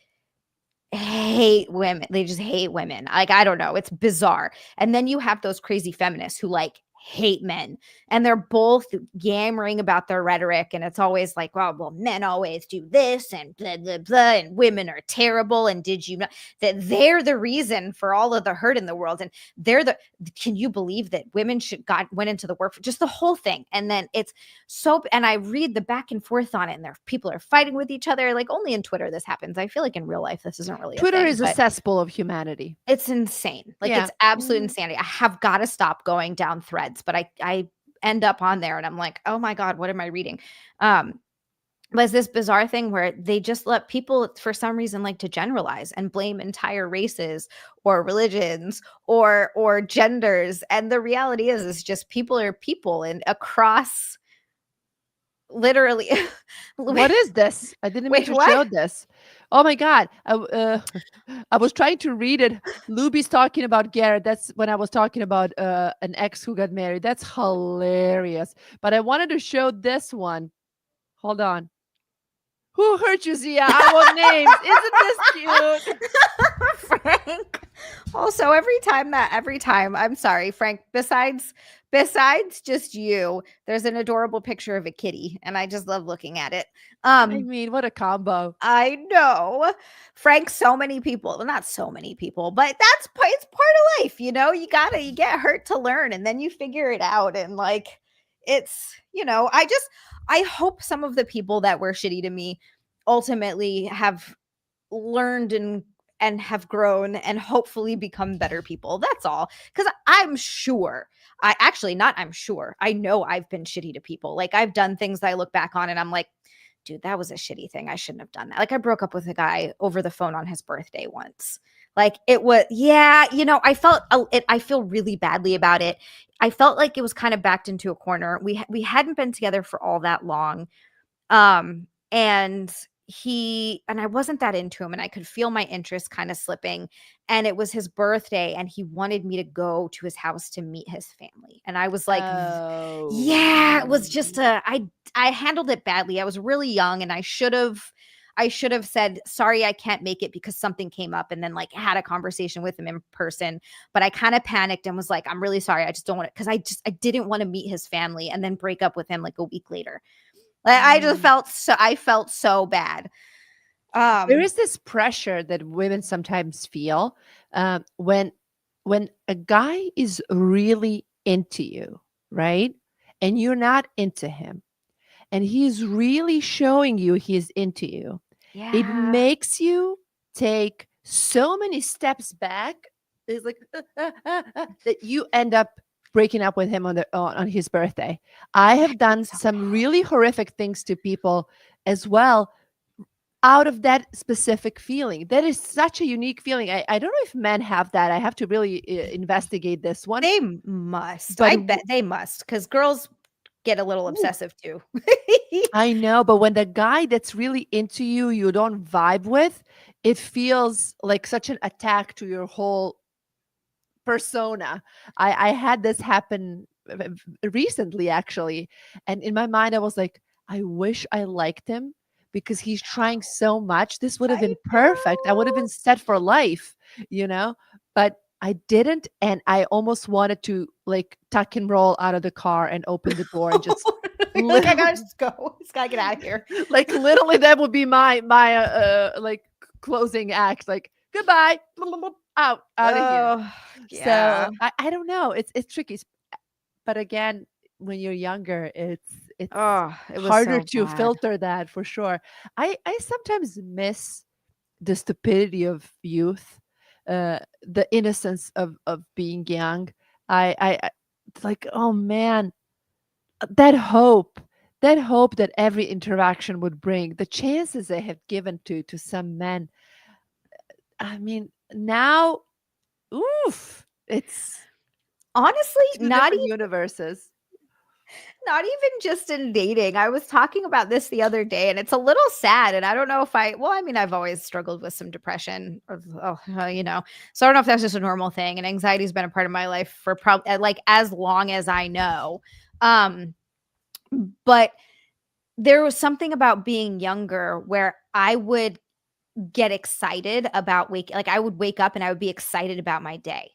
hate women. They just hate women. Like, I don't know. It's bizarre. And then you have those crazy feminists who like hate men and they're both yammering about their rhetoric. And it's always like, well, men always do this and blah, blah, blah. And women are terrible. And did you know that they're the reason for all of the hurt in the world? And can you believe that women went into the work for just the whole thing? And then and I read the back and forth on it and people are fighting with each other. Like only in Twitter this happens. I feel like in real life this isn't really a Twitter thing, is a but cesspool of humanity. it's insane. Like Yeah. it's absolute Mhm. insanity. I have got to stop going down threads, but I end up on there and I'm like, oh my God, what am I reading? Um, was this bizarre thing where they just let people for some reason like to generalize and blame entire races or religions or genders. And the reality is just people are people and across literally What wait, is this? I didn't mean wait, to what? show this. Oh my god. I was trying to read it. Luby's talking about Garrett. That's when I was talking about an ex who got married. That's hilarious. But I wanted to show this one. Hold on. Who hurt you, Zia? I want names. Isn't this cute? Frank. Also, every time, I'm sorry, Frank, besides just you, there's an adorable picture of a kitty, and I just love looking at it. I mean, what a combo. I know. Frank, so many people, well, not so many people, but it's part of life, you get hurt to learn and then you figure it out. And like, I hope some of the people that were shitty to me ultimately have learned and have grown and hopefully become better people. That's all. Because I'm sure, I actually not, I'm sure, I know I've been shitty to people. Like I've done things that I look back on and I'm like, dude, that was a shitty thing. I shouldn't have done that. Like I broke up with a guy over the phone on his birthday once. Like it was, yeah, I feel really badly about it. I felt like it was kind of backed into a corner. We hadn't been together for all that long. And I wasn't that into him and I could feel my interest kind of slipping. And it was his birthday and he wanted me to go to his house to meet his family. And I was like, yeah, it was just Oh. I handled it badly. I was really young and I should have said, sorry, I can't make it because something came up and then like had a conversation with him in person. But I kind of panicked and was like, I'm really sorry. I just don't want to, because I didn't want to meet his family and then break up with him like a week later. Like Mm. I felt so bad. There Um, is this pressure that women sometimes feel when a guy is really into you, right? And you're not into him, and he's really showing you he's into you. It yeah, makes you take so many steps back. It's like that you end up breaking up with him on his birthday. I it have happened done so some bad. really horrific things to people as well, out of that specific feeling. That is such a unique feeling. I don't know if men have that. I have to really investigate this one. They must. But I bet they must, because girls get a little ooh, obsessive too. I know, but when the guy that's really into you, you don't vibe with, it feels like such an attack to your whole persona. I had this happen recently actually, and in my mind I was like, I wish I liked him because he's trying so much. This would have I been perfect. I would have know. been set for life, you know? But I didn't, and I almost wanted to like tuck and roll out of the car and open the door and just You're like, I literally gotta just go. Just gotta get out of here. like literally that would be my like closing act, like goodbye, out of here. Oh, So yeah. I don't know. It's tricky. But again, when you're younger, it's Oh, it was harder so to bad. filter that for sure. I sometimes miss the stupidity of youth, the innocence of being young. It's like, oh man, that hope, that hope that every interaction would bring, the chances they have given to some men. I mean, now, oof, it's Honestly, two different universes. not even just in dating. I was talking about this the other day, and it's a little sad. And I don't know if well, I mean, I've always struggled with some depression, or, so I don't know if that's just a normal thing. And anxiety's been a part of my life for probably like as long as I know. Um, but there was something about being younger where I would get excited about like I would wake up and I would be excited about my day.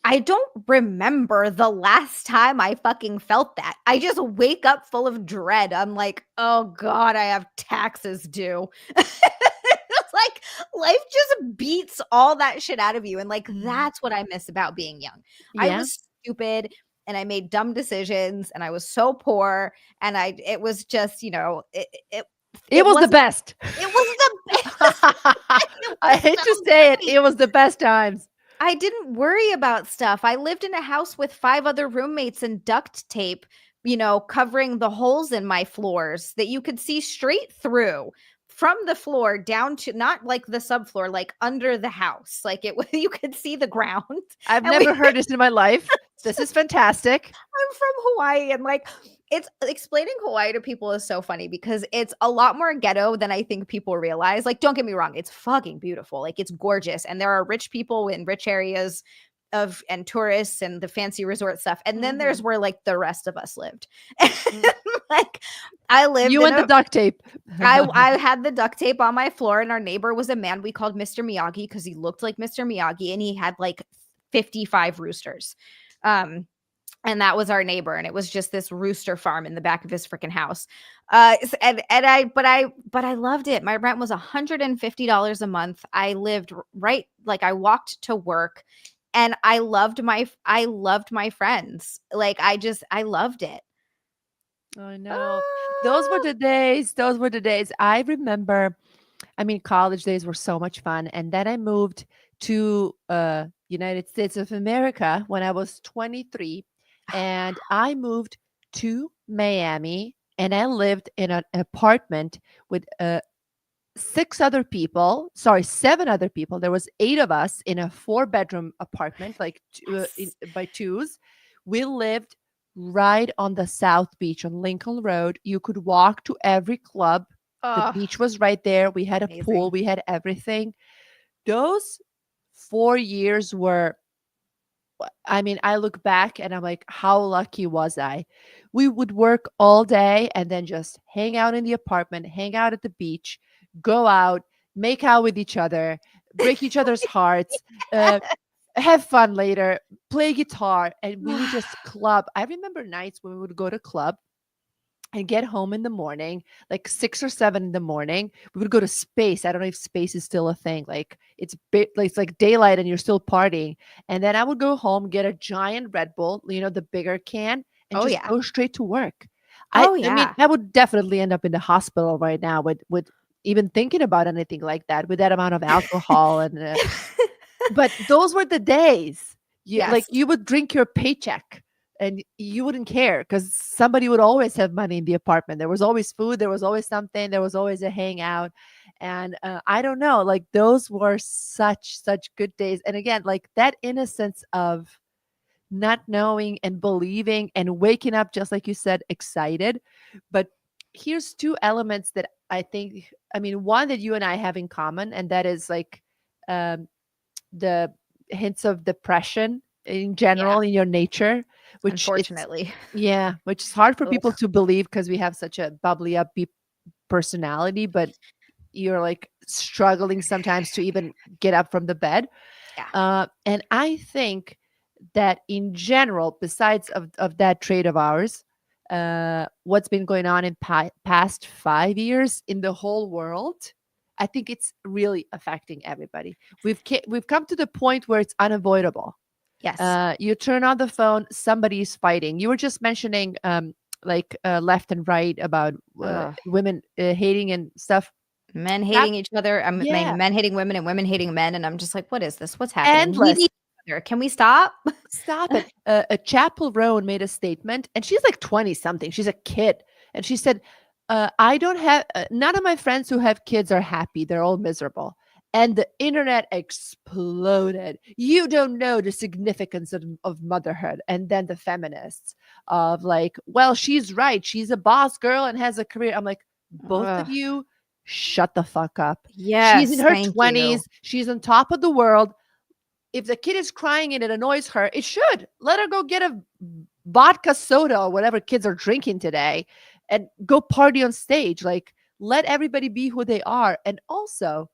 I don't remember the last time I fucking felt that. I just wake up full of dread. I'm like, "Oh god, I have taxes due." It's like life just beats all that shit out of you, and like Mhm. that's what I miss about being young. I Yeah. was stupid and I made dumb decisions and I was so poor and it was just, It it was the wasn't best. it was the best. It I was hate to so say it, great. it was the best times. I didn't worry about stuff. I lived in a house with 5 other roommates and duct tape, covering the holes in my floors that you could see straight through from the floor down to not like the subfloor, like under the house. Like you could see the ground. I've And we never heard this in my life. This is fantastic. I'm from Hawaii, and like it's explaining Hawaii to people is so funny because it's a lot more ghetto than I think people realize. Like, don't get me wrong, it's fucking beautiful. Like, it's gorgeous. And there are rich people in rich areas and tourists and the fancy resort stuff. And then there's Mhm. where like the rest of us lived. Mm. Like I lived You in and the a duct tape. I had the duct tape on my floor, and our neighbor was a man we called Mr. Miyagi because he looked like Mr. Miyagi and he had like 55 roosters. Um, and that was our neighbor, and it was just this rooster farm in the back of his freaking house. And I loved it. My rent was $150 a month. I lived right, like I walked to work, and I loved my friends. Like I loved it. I know. Those were Ah, the days. Those were the days. I remember, I mean, college days were so much fun. And then I moved to United States of America when I was 23. And I moved to Miami and I lived in an apartment with 7 other people. There was 8 of us in a 4-bedroom apartment, like yes. by twos. We lived right on the South Beach on Lincoln Road. You could walk to every club. The Oh, beach was right there. We had a pool. amazing. We had everything. Those 4 years were, I mean, I look back and I'm like, how lucky was I? We would work all day and then just hang out in the apartment, hang out at the beach, go out, make out with each other, break each other's hearts, uh, have fun later, play guitar, and we would just club. I remember nights when we would go to club and get home in the morning, like 6 or 7 in the morning. We would go to Space. I don't know if Space is still a thing. Like it's like daylight and you're still partying. And then I would go home, get a giant Red Bull, the bigger can, and Oh just yeah. go straight to work. I Oh I mean, yeah. I would definitely end up in the hospital right now with even thinking about anything like that with that amount of alcohol and but those were the days. You like Yes. you would drink your paycheck. and you wouldn't care because somebody would always have money in the apartment. There was always food, there was always something, there was always a hangout. And I don't know, like those were such good days. And again, like that innocence of not knowing and believing and waking up, just like you said, excited. But here's two elements that I think, I mean, one that you and I have in common, and that is like um, the hints of depression in Yeah, general in your nature, which it's, unfortunately. yeah, which is hard for people Ugh, to believe because we have such a bubbly, upbeat personality, but you're like struggling sometimes to even get up from the bed. yeah. And I think that in general, besides of that trait of ours, what's been going on in past 5 years in the whole world, I think it's really affecting everybody. We've come to the point where it's unavoidable. Yes. You turn on the phone, somebody's fighting. You were just mentioning like left and right about Ugh. women hating and stuff. Men That hating each other, yeah, men hating women and women hating men, and I'm just like, "What is this? What's happening? We endless. need each other. Can we stop?" Stop it. A Chapel Roan made a statement, and she's like 20 something. She's a kid. And she said, I don't have, none of my friends who have kids are happy. They're all miserable. And the internet exploded. You don't know the significance of motherhood. And then the feminists of like, well, she's right. She's a boss girl and has a career. I'm like, both of Ugh. you, shut the fuck up. She's in Yes, her thank you. 20s. She's on top of the world. If the kid is crying and it annoys her, it should. Let her go get a vodka soda or whatever kids are drinking today and go party on stage. Like, let everybody be who they are. And also,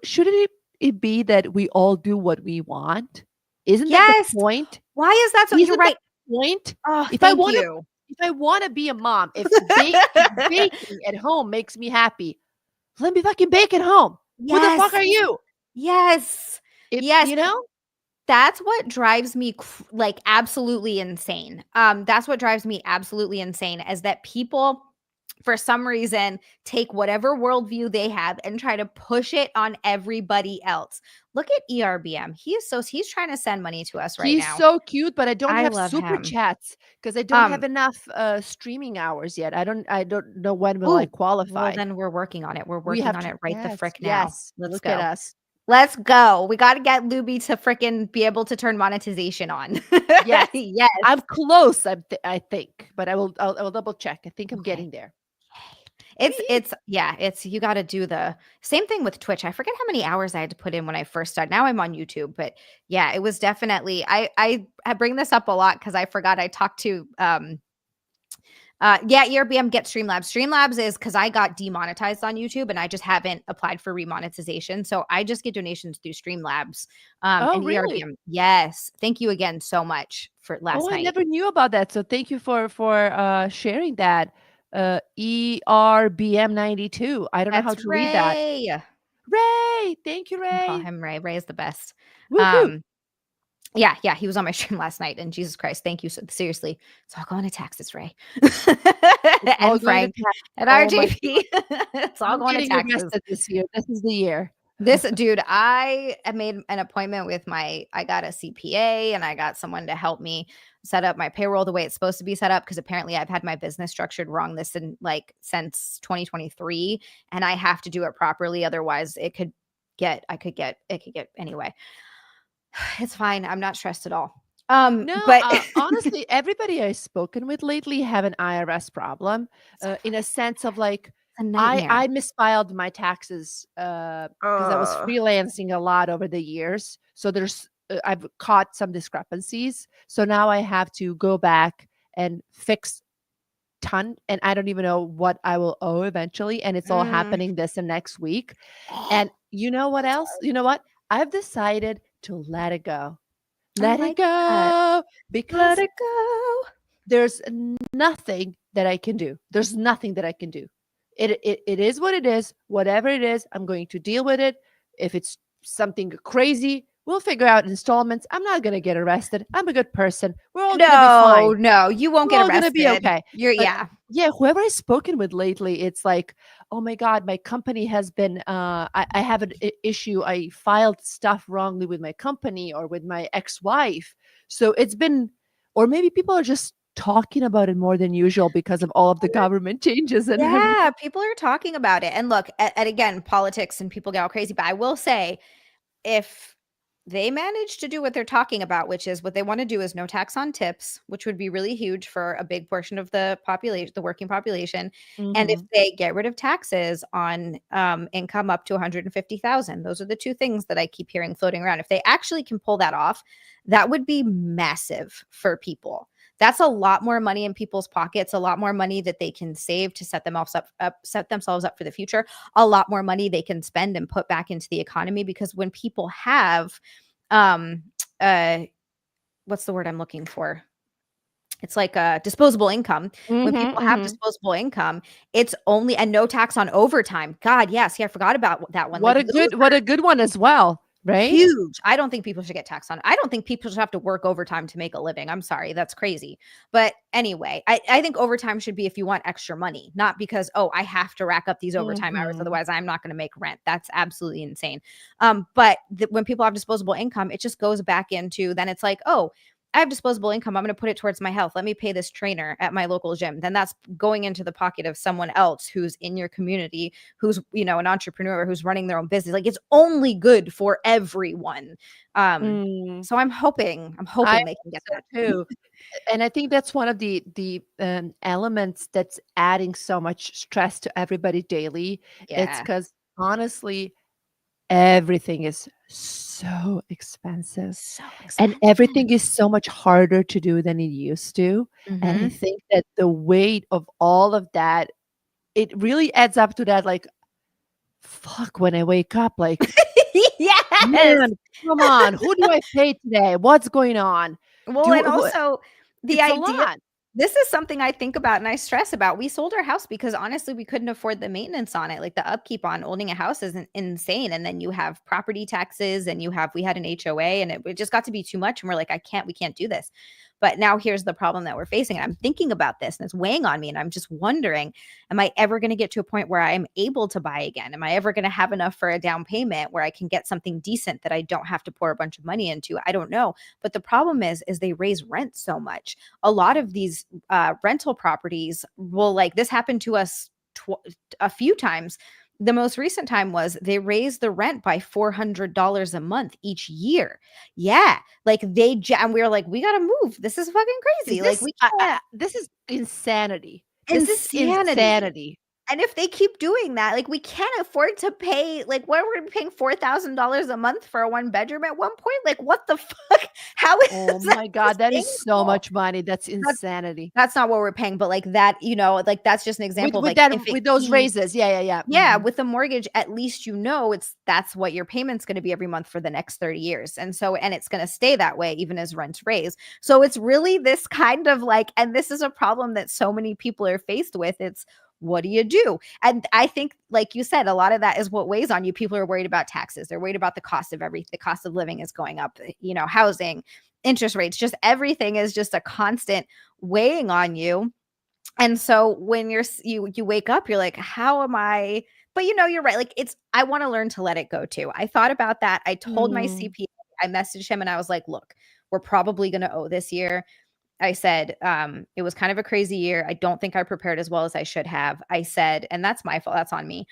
shouldn't it be that we all do what we want? Isn't that the Yes. point? Why is that so you're Isn't that right. the point? Oh, If I thank want to, you. if I want to be a mom, if baking at home makes me happy, let me fucking bake at home. Who the fuck Yes. are you? Yes. If Yes. you know, That's what drives me like absolutely insane. That's what drives me absolutely insane is that people for some reason take whatever worldview they have and try to push it on everybody else. Look at ERBM. He's trying to send money to us right he's now. so cute, but I don't I have love super him. chats because I don't have Um, enough streaming hours yet. I don't know when will I oh, well qualify. then we're working on it. We're We working have on to, it right the yes, frick now. yes. Let's Look at go. us. Let's go. We got to get Luby to fricking be able to turn monetization on. Yes. Yes. I'm close, I think, but I will double check. I think I'm Okay. getting there. It's yeah, it's you gotta do the same thing with Twitch. I forget how many hours I had to put in when I first started. Now I'm on YouTube, but yeah, it was definitely I bring this up a lot because I forgot I talked to yeah, ERBM get Streamlabs. Streamlabs is because I got demonetized on YouTube and I just haven't applied for remonetization. So I just get donations through Streamlabs. Oh, And really? ERBM. Yes. Thank you again so much for Oh, last I night. never knew about that. So thank you for sharing that. ERBM92. I don't know how That's to read that. Ray. Ray, thank you, I call Ray. him Ray. Ray is the best. Woohoo. Um, Yeah, yeah, he was on my stream last night, and Jesus Christ, thank you. So seriously, it's all going to taxes, Ray, It's all and going to Frank, tax. and Oh my RGP. It's all I'm going to getting taxes. arrested this year. This is the year. This dude, I have made an appointment with I got a CPA, and I got someone to help me set up my payroll the way it's supposed to be set up because apparently I've had my business structured wrong this in like since 2023, and I have to do it properly. Otherwise, it could get anyway. It's fine. I'm not stressed at all. No, But honestly, everybody I've spoken with lately have an IRS problem, so in a sense of like, a I nightmare. misfiled my taxes because I was Ugh. freelancing a lot over the years. So I've caught some discrepancies. So now I have to go back and fix ton, and I don't even know what I will owe eventually. And it's all Mm. happening this and next week. And you know what That's else? hard. You know what? I've decided to let it go. I Let it like that. go Let because it go. there's nothing that I can do. There's nothing that I can do. It is what it is. Whatever it is, I'm going to deal with it. If it's something crazy, we'll figure out installments. I'm not going to get arrested. I'm a good person. We're all going to be No, fine. no, you won't We're get all going to be arrested. okay. You're But yeah. yeah, whoever I've spoken with lately, it's like, oh my God, my company has been, I have an issue. I filed stuff wrongly with my company or with my ex wife. So it's been, or maybe people are just talking about it more than usual because of all of the government changes and everything. Yeah, people are talking about it. And look, and again, politics and people get all crazy, but I will say if they manage to do what they're talking about, which is what they want to do is no tax on tips, which would be really huge for a big portion of the population, the working population. And if Mhm. they get rid of taxes on income up to 150,000, those are the two things that I keep hearing floating around. If they actually can pull that off, that would be massive for people. That's a lot more money in people's pockets, a lot more money that they can save to set themselves up for the future, a lot more money they can spend and put back into the economy, because when people have um uh what's the word I'm looking for? It's like a disposable income. When Mhm, people have mhm. disposable income, it's only, and no tax on overtime. God, yes, yeah, I forgot about that one. Like those What a good one as well, right? huge. I don't think people should get taxed on it. I don't think people should have to work overtime to make a living. I'm sorry, that's crazy. But anyway, I think overtime should be if you want extra money, not because, oh, I have to rack up these overtime hours, Mhm. otherwise I'm not going to make rent. That's absolutely insane. When people have disposable income, it just goes back into, then it's like, oh, I have disposable income. I'm going to put it towards my health. Let me pay this trainer at my local gym. Then that's going into the pocket of someone else who's in your community, who's, an entrepreneur who's running their own business. Like it's only good for everyone. Um, Mm. so I'm I hoping they can think get so that. too. And I think that's one of the elements that's adding so much stress to everybody daily. It's Yeah. because honestly, everything is so expensive. So And expensive. everything is so much harder to do than it used to, and I Mhm. think that the weight of all of that, it really adds up to that, like, fuck, when I wake up, like, Yes. "Man, come on, who do I pay today? What's going on?" Well, Do and what also the It's a idea, lot. this is something I think about and I stress about. We sold our house because honestly, we couldn't afford the maintenance on it. Like the upkeep on owning a house is insane. And then you have property taxes and we had an HOA, and it just got to be too much. And we're like, we can't do this. But now here's the problem that we're facing. And I'm thinking about this and it's weighing on me. And I'm just wondering, am I ever going to get to a point where I'm able to buy again? Am I ever going to have enough for a down payment where I can get something decent that I don't have to pour a bunch of money into? I don't know. But the problem is they raise rent so much. A lot of these rental properties will, like, this happened to us a few times. The most recent time was they raised the rent by $400 a month each year. Yeah, like and we were like, we gotta move. This is fucking Is crazy. Like this we can't. this is insanity. This is Insanity. insanity. And if they keep doing that, like we can't afford to pay, like what, we're gonna be paying $4,000 a month for a one bedroom at one point. Like what the fuck? How is Oh that my god, that is so sustainable? much money, that's That's insanity. that's not what we're paying, but like that, like that's just an example of With like that if it with those keeps. raises, yeah, yeah, yeah, Yeah, mhm. with the mortgage, at least that's what your payment's gonna be every month for the next 30 years. And it's gonna stay that way even as rents raise. So it's really this kind of like, and this is a problem that so many people are faced with. It's, what do you do? And I think, like you said, a lot of that is what weighs on you. People are worried about taxes. They're worried about the cost of everything. The cost of living is going up, housing, interest rates, just everything is just a constant weighing on you. And so when you wake up, you're like, how am I? But you're right. Like I want to learn to let it go too. I thought about that. I told my Mm, CPA, I messaged him and I was like, look, we're probably going to owe this year. I said, it was kind of a crazy year. I don't think I prepared as well as I should have. I said, and that's my fault. That's on me.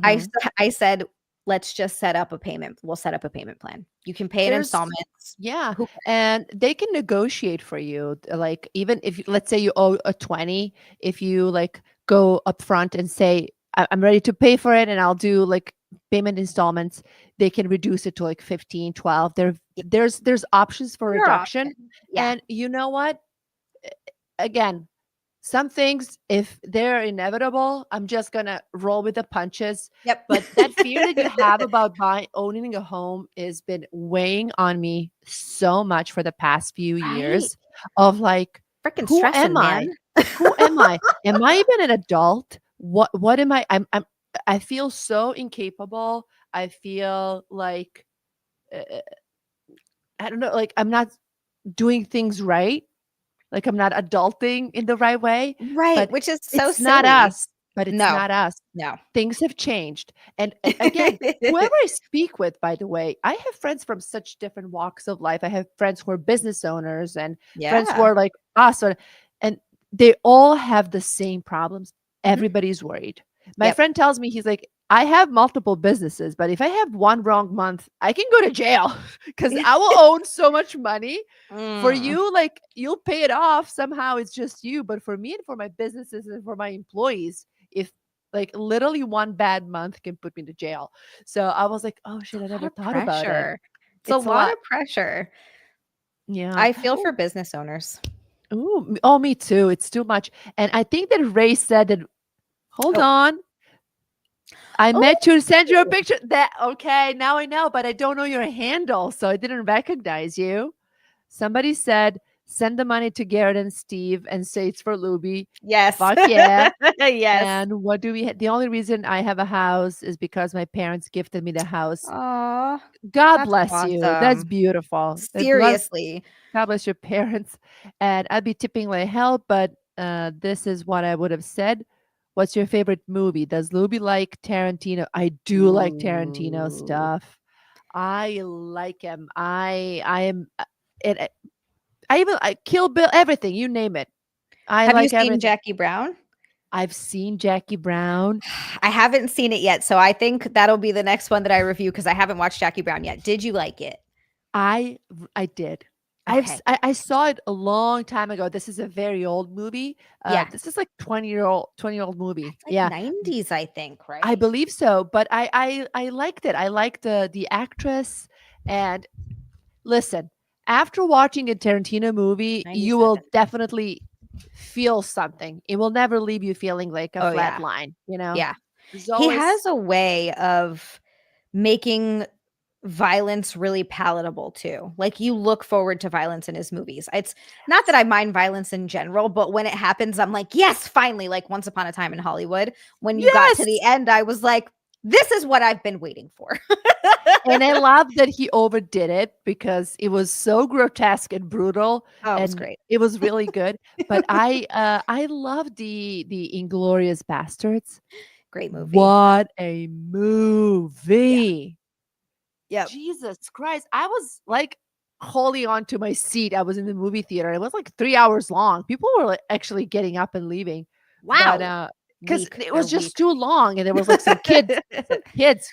I, s- mhm. I said, let's just set up a payment. We'll set up a payment plan. You can pay in There's installments. Yeah, Who and they can negotiate for you, like, even if let's say you owe a 20, if you, like, go upfront and say, I'm ready to pay for it, and I'll do, like, payment installments," they can reduce it to, like, 15, 12. There's options for There are reduction, options. Yeah. and you know what? Again, some things, if they're inevitable, I'm just gonna roll with the punches, Yep. but that fear that you have about owning a home has been weighing on me so much for the past few Right. years of, like, Freaking "Who am stressing, man. I? Who am I? Am I even an adult? What am I?" I feel so incapable. I feel like, uh, I don't know, like, I'm not doing things right. Like, I'm not adulting in the right way, Right, but which is so it's not silly. us. but it's No. not us. No. Things have changed. And again, whoever I speak with, by the way, I have friends from such different walks of life. I have friends who are business owners and friends who Yeah. are like us, and they all have the same problems. Mhm. Everybody's worried. My Yep. friend tells me, he's like, I have multiple businesses, but if I have one wrong month, I can go to jail because I will own so much money. For Mm. you, like you'll pay it off somehow. It's just you. But for me and for my businesses and for my employees, if like literally one bad month can put me to jail. So I was like, oh It's shit, I a lot never of thought about it. pressure. It's a It's a lot lot. of pressure. Yeah. I feel Oh, for business owners. ooh, oh, me too. It's too much. And I think that Ray said that, hold Oh. on. I Oh. meant to send you a picture. That okay, now I know, but I don't know your handle, so I didn't recognize you. Somebody said, send the money to Garrett and Steve and say it's for Luby. Yes. Fuck yeah. Yes. And what do we the only reason I have a house is because my parents gifted me the house. Aw, God that's bless you. That's awesome. beautiful. Seriously. God bless your parents. And I'd be tipping like hell, but this is what I would have said. What's your favorite movie? Does Luby like Tarantino? I do like Tarantino Ooh. stuff. I like him. I am it, I even I Kill Bill, everything, you name it. I Have you like seen everything. Jackie Brown? I've seen Jackie Brown. I haven't seen it yet, so I think that'll be the next one that I review because I haven't watched Jackie Brown yet. Did you like it? I did. Okay. I saw it a long time ago. This is a very old movie. Yeah. This is like 20-year-old movie. It's like Yeah, 90s, I think, I right? believe so. But I liked it. I liked the actress. And listen, after watching a Tarantino movie, you will 97. definitely feel something. It will never leave you feeling like a Oh, flat yeah. line. You know, Yeah. there's He always has a way of making violence really palatable too. Like you look forward to violence in his movies. It's not that I mind violence in general, but when it happens, I'm like, yes, finally, like Once Upon a Time in Hollywood. When you got to the yes. end, I was like, this is what I've been waiting for. And I love that he overdid it because it was so grotesque and brutal, Oh, it was and great. it was really good. But I love the Inglorious Bastards. Great movie. What a Yeah. movie. Yep. Jesus Christ. I was like holding on to my seat. I was in the movie theater. It was like 3 hours long. People were like actually getting up and leaving. But Wow. because Weak. it They're was just weak. too long and there was like some kids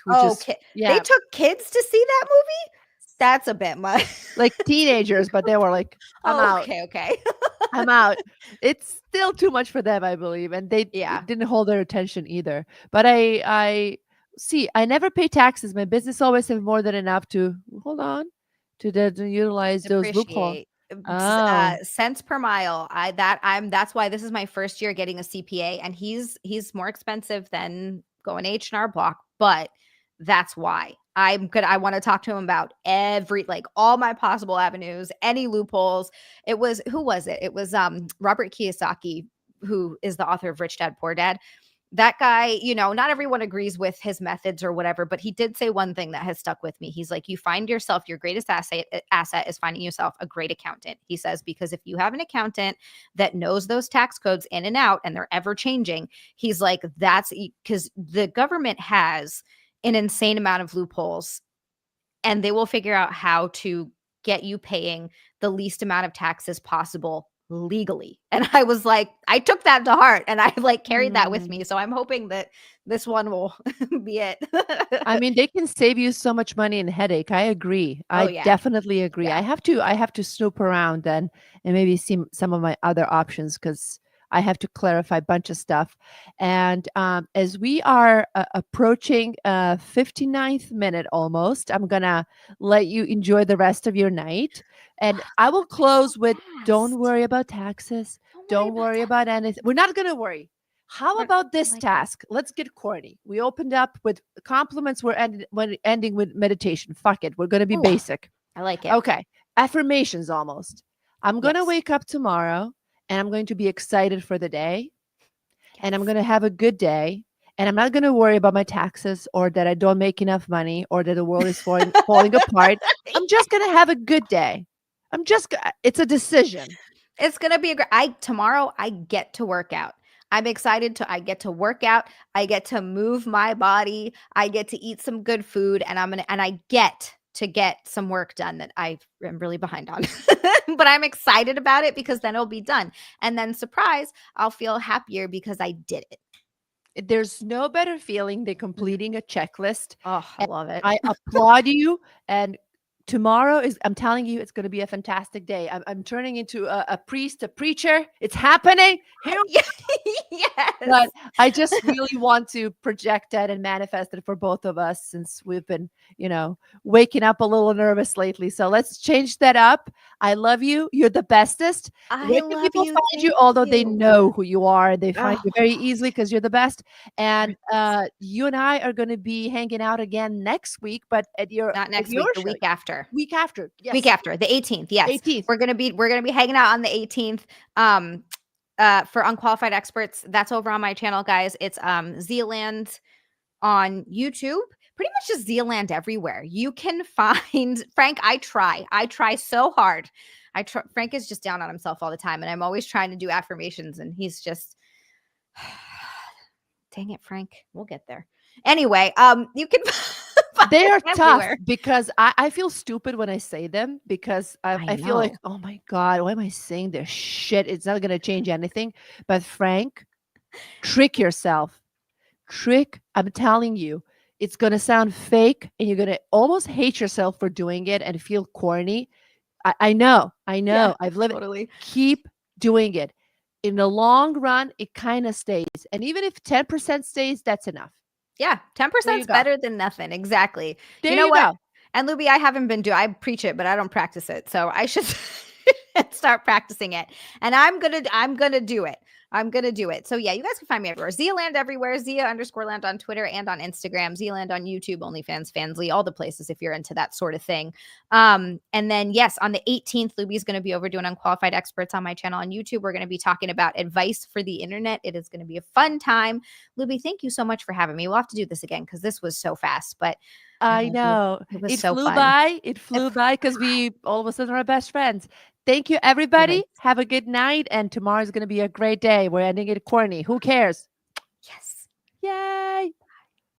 who just Okay. They yeah, took kids to see that movie? That's a bit much. like teenagers, but they were like, I'm Oh, out. okay, okay. I'm out. It's still too much for them, I believe, and they Yeah. it didn't hold their attention either. But I see. I never pay taxes. My business always have more than enough to hold on to utilize those loopholes. Appreciate. Oh, Cents per mile. That's why this is my first year getting a CPA, and he's more expensive than going H&R Block, but that's why. I want to talk to him about every like all my possible avenues, any loopholes. It was who was it? It was Robert Kiyosaki, who is the author of Rich Dad Poor Dad. That guy, not everyone agrees with his methods or whatever, but he did say one thing that has stuck with me. He's like, you find yourself, your greatest asset is finding yourself a great accountant. He says, because if you have an accountant that knows those tax codes in and out and they're ever changing, he's like, that's because the government has an insane amount of loopholes and they will figure out how to get you paying the least amount of taxes possible legally. And I was like, I took that to heart and I like carried that with mm. me. So I'm hoping that this one will be it. I mean, they can save you so much money and headache. I agree. Oh I yeah. definitely agree. Yeah. I have to snoop around then and maybe see some of my other options because I have to clarify a bunch of stuff. And as we are approaching 59th minute almost, I'm gonna let you enjoy the rest of your night. And I will That went so close with don't fast. worry about taxes. Don't worry Don't about worry that. about anything. We're not gonna worry. How about I this like it. task? Let's get corny. We opened up with compliments. We're ending with meditation. Fuck it. We're going to be Ooh, basic. I like it. Okay. Affirmations almost. I'm going to Yes. wake up tomorrow and I'm going to be excited for the day and I'm Yes. going to have a good day. And I'm not going to worry about my taxes or that I don't make enough money or that the world is falling apart. I'm just going to have a good day. It's a decision. It's gonna be a great. Tomorrow I get to work out. I'm excited to I get to work out, I get to move my body, I get to eat some good food, and I get to get some work done that I am really behind on. But I'm excited about it because then it'll be done. And then surprise, I'll feel happier because I did it. There's no better feeling than Mhm. completing a checklist, Oh, I and love it. I applaud you, and tomorrow is I'm telling you, it's gonna be a fantastic day. I'm turning into a priest, a preacher. It's happening. Here. But Yes. I just really want to project that and manifest it for both of us since we've been, waking up a little nervous lately. So let's change that up. I love you. You're the bestest. I Where can love people you. find you? Thank Although they you. know who you are, they find Oh, you very easily because you're the best. And yes. you and I are going to be hanging out again next week, but at your Not at next your week, the show, week after. week after. Week Yes, after, the 18th. Yes. 18th. We're gonna be hanging out on the 18th. Um for unqualified experts. That's over on my channel, guys. It's Zealand on YouTube. Pretty much just Zealand everywhere. You can find Frank. I try so hard. Frank is just down on himself all the time, and I'm always trying to do affirmations, and he's just dang it, Frank. We'll get there. Anyway, you can find They us are tough everywhere. because I feel stupid when I say them because I I feel like, know. "Oh my god, why am I saying this shit? It's not gonna change anything." But Frank, trick yourself. I'm telling you, it's gonna sound fake and you're gonna almost hate yourself for doing it and feel corny. I know, I Yeah, know. I've lived it. totally. Keep doing it. In the long run, it kinda stays, and even if 10% stays, that's enough. Yeah, There 10% you is go. better than nothing. Exactly. You There know you what? go. And Luby, I haven't been doing I preach it, but I don't practice it. So I should start practicing it. And I'm gonna do it. I'm gonna do it. So yeah, you guys can find me everywhere. Zealand everywhere, Zia_land on Twitter and on Instagram, Zealand on YouTube, OnlyFans, Fansly, all the places if you're into that sort of thing. And then yes, on the 18th, Luby's gonna be over doing unqualified experts on my channel on YouTube. We're gonna be talking about advice for the internet. It is gonna be a fun time. Luby, thank you so much for having me. We'll have to do this again because this was so fast, but I I love you. know. It was It so flew fun. by. It It flew by because we all of a sudden are best friends. Thank you, flew. everybody. Have a good night. And tomorrow's going to be a great day. We're ending it corny. Who cares? Yes. Yay.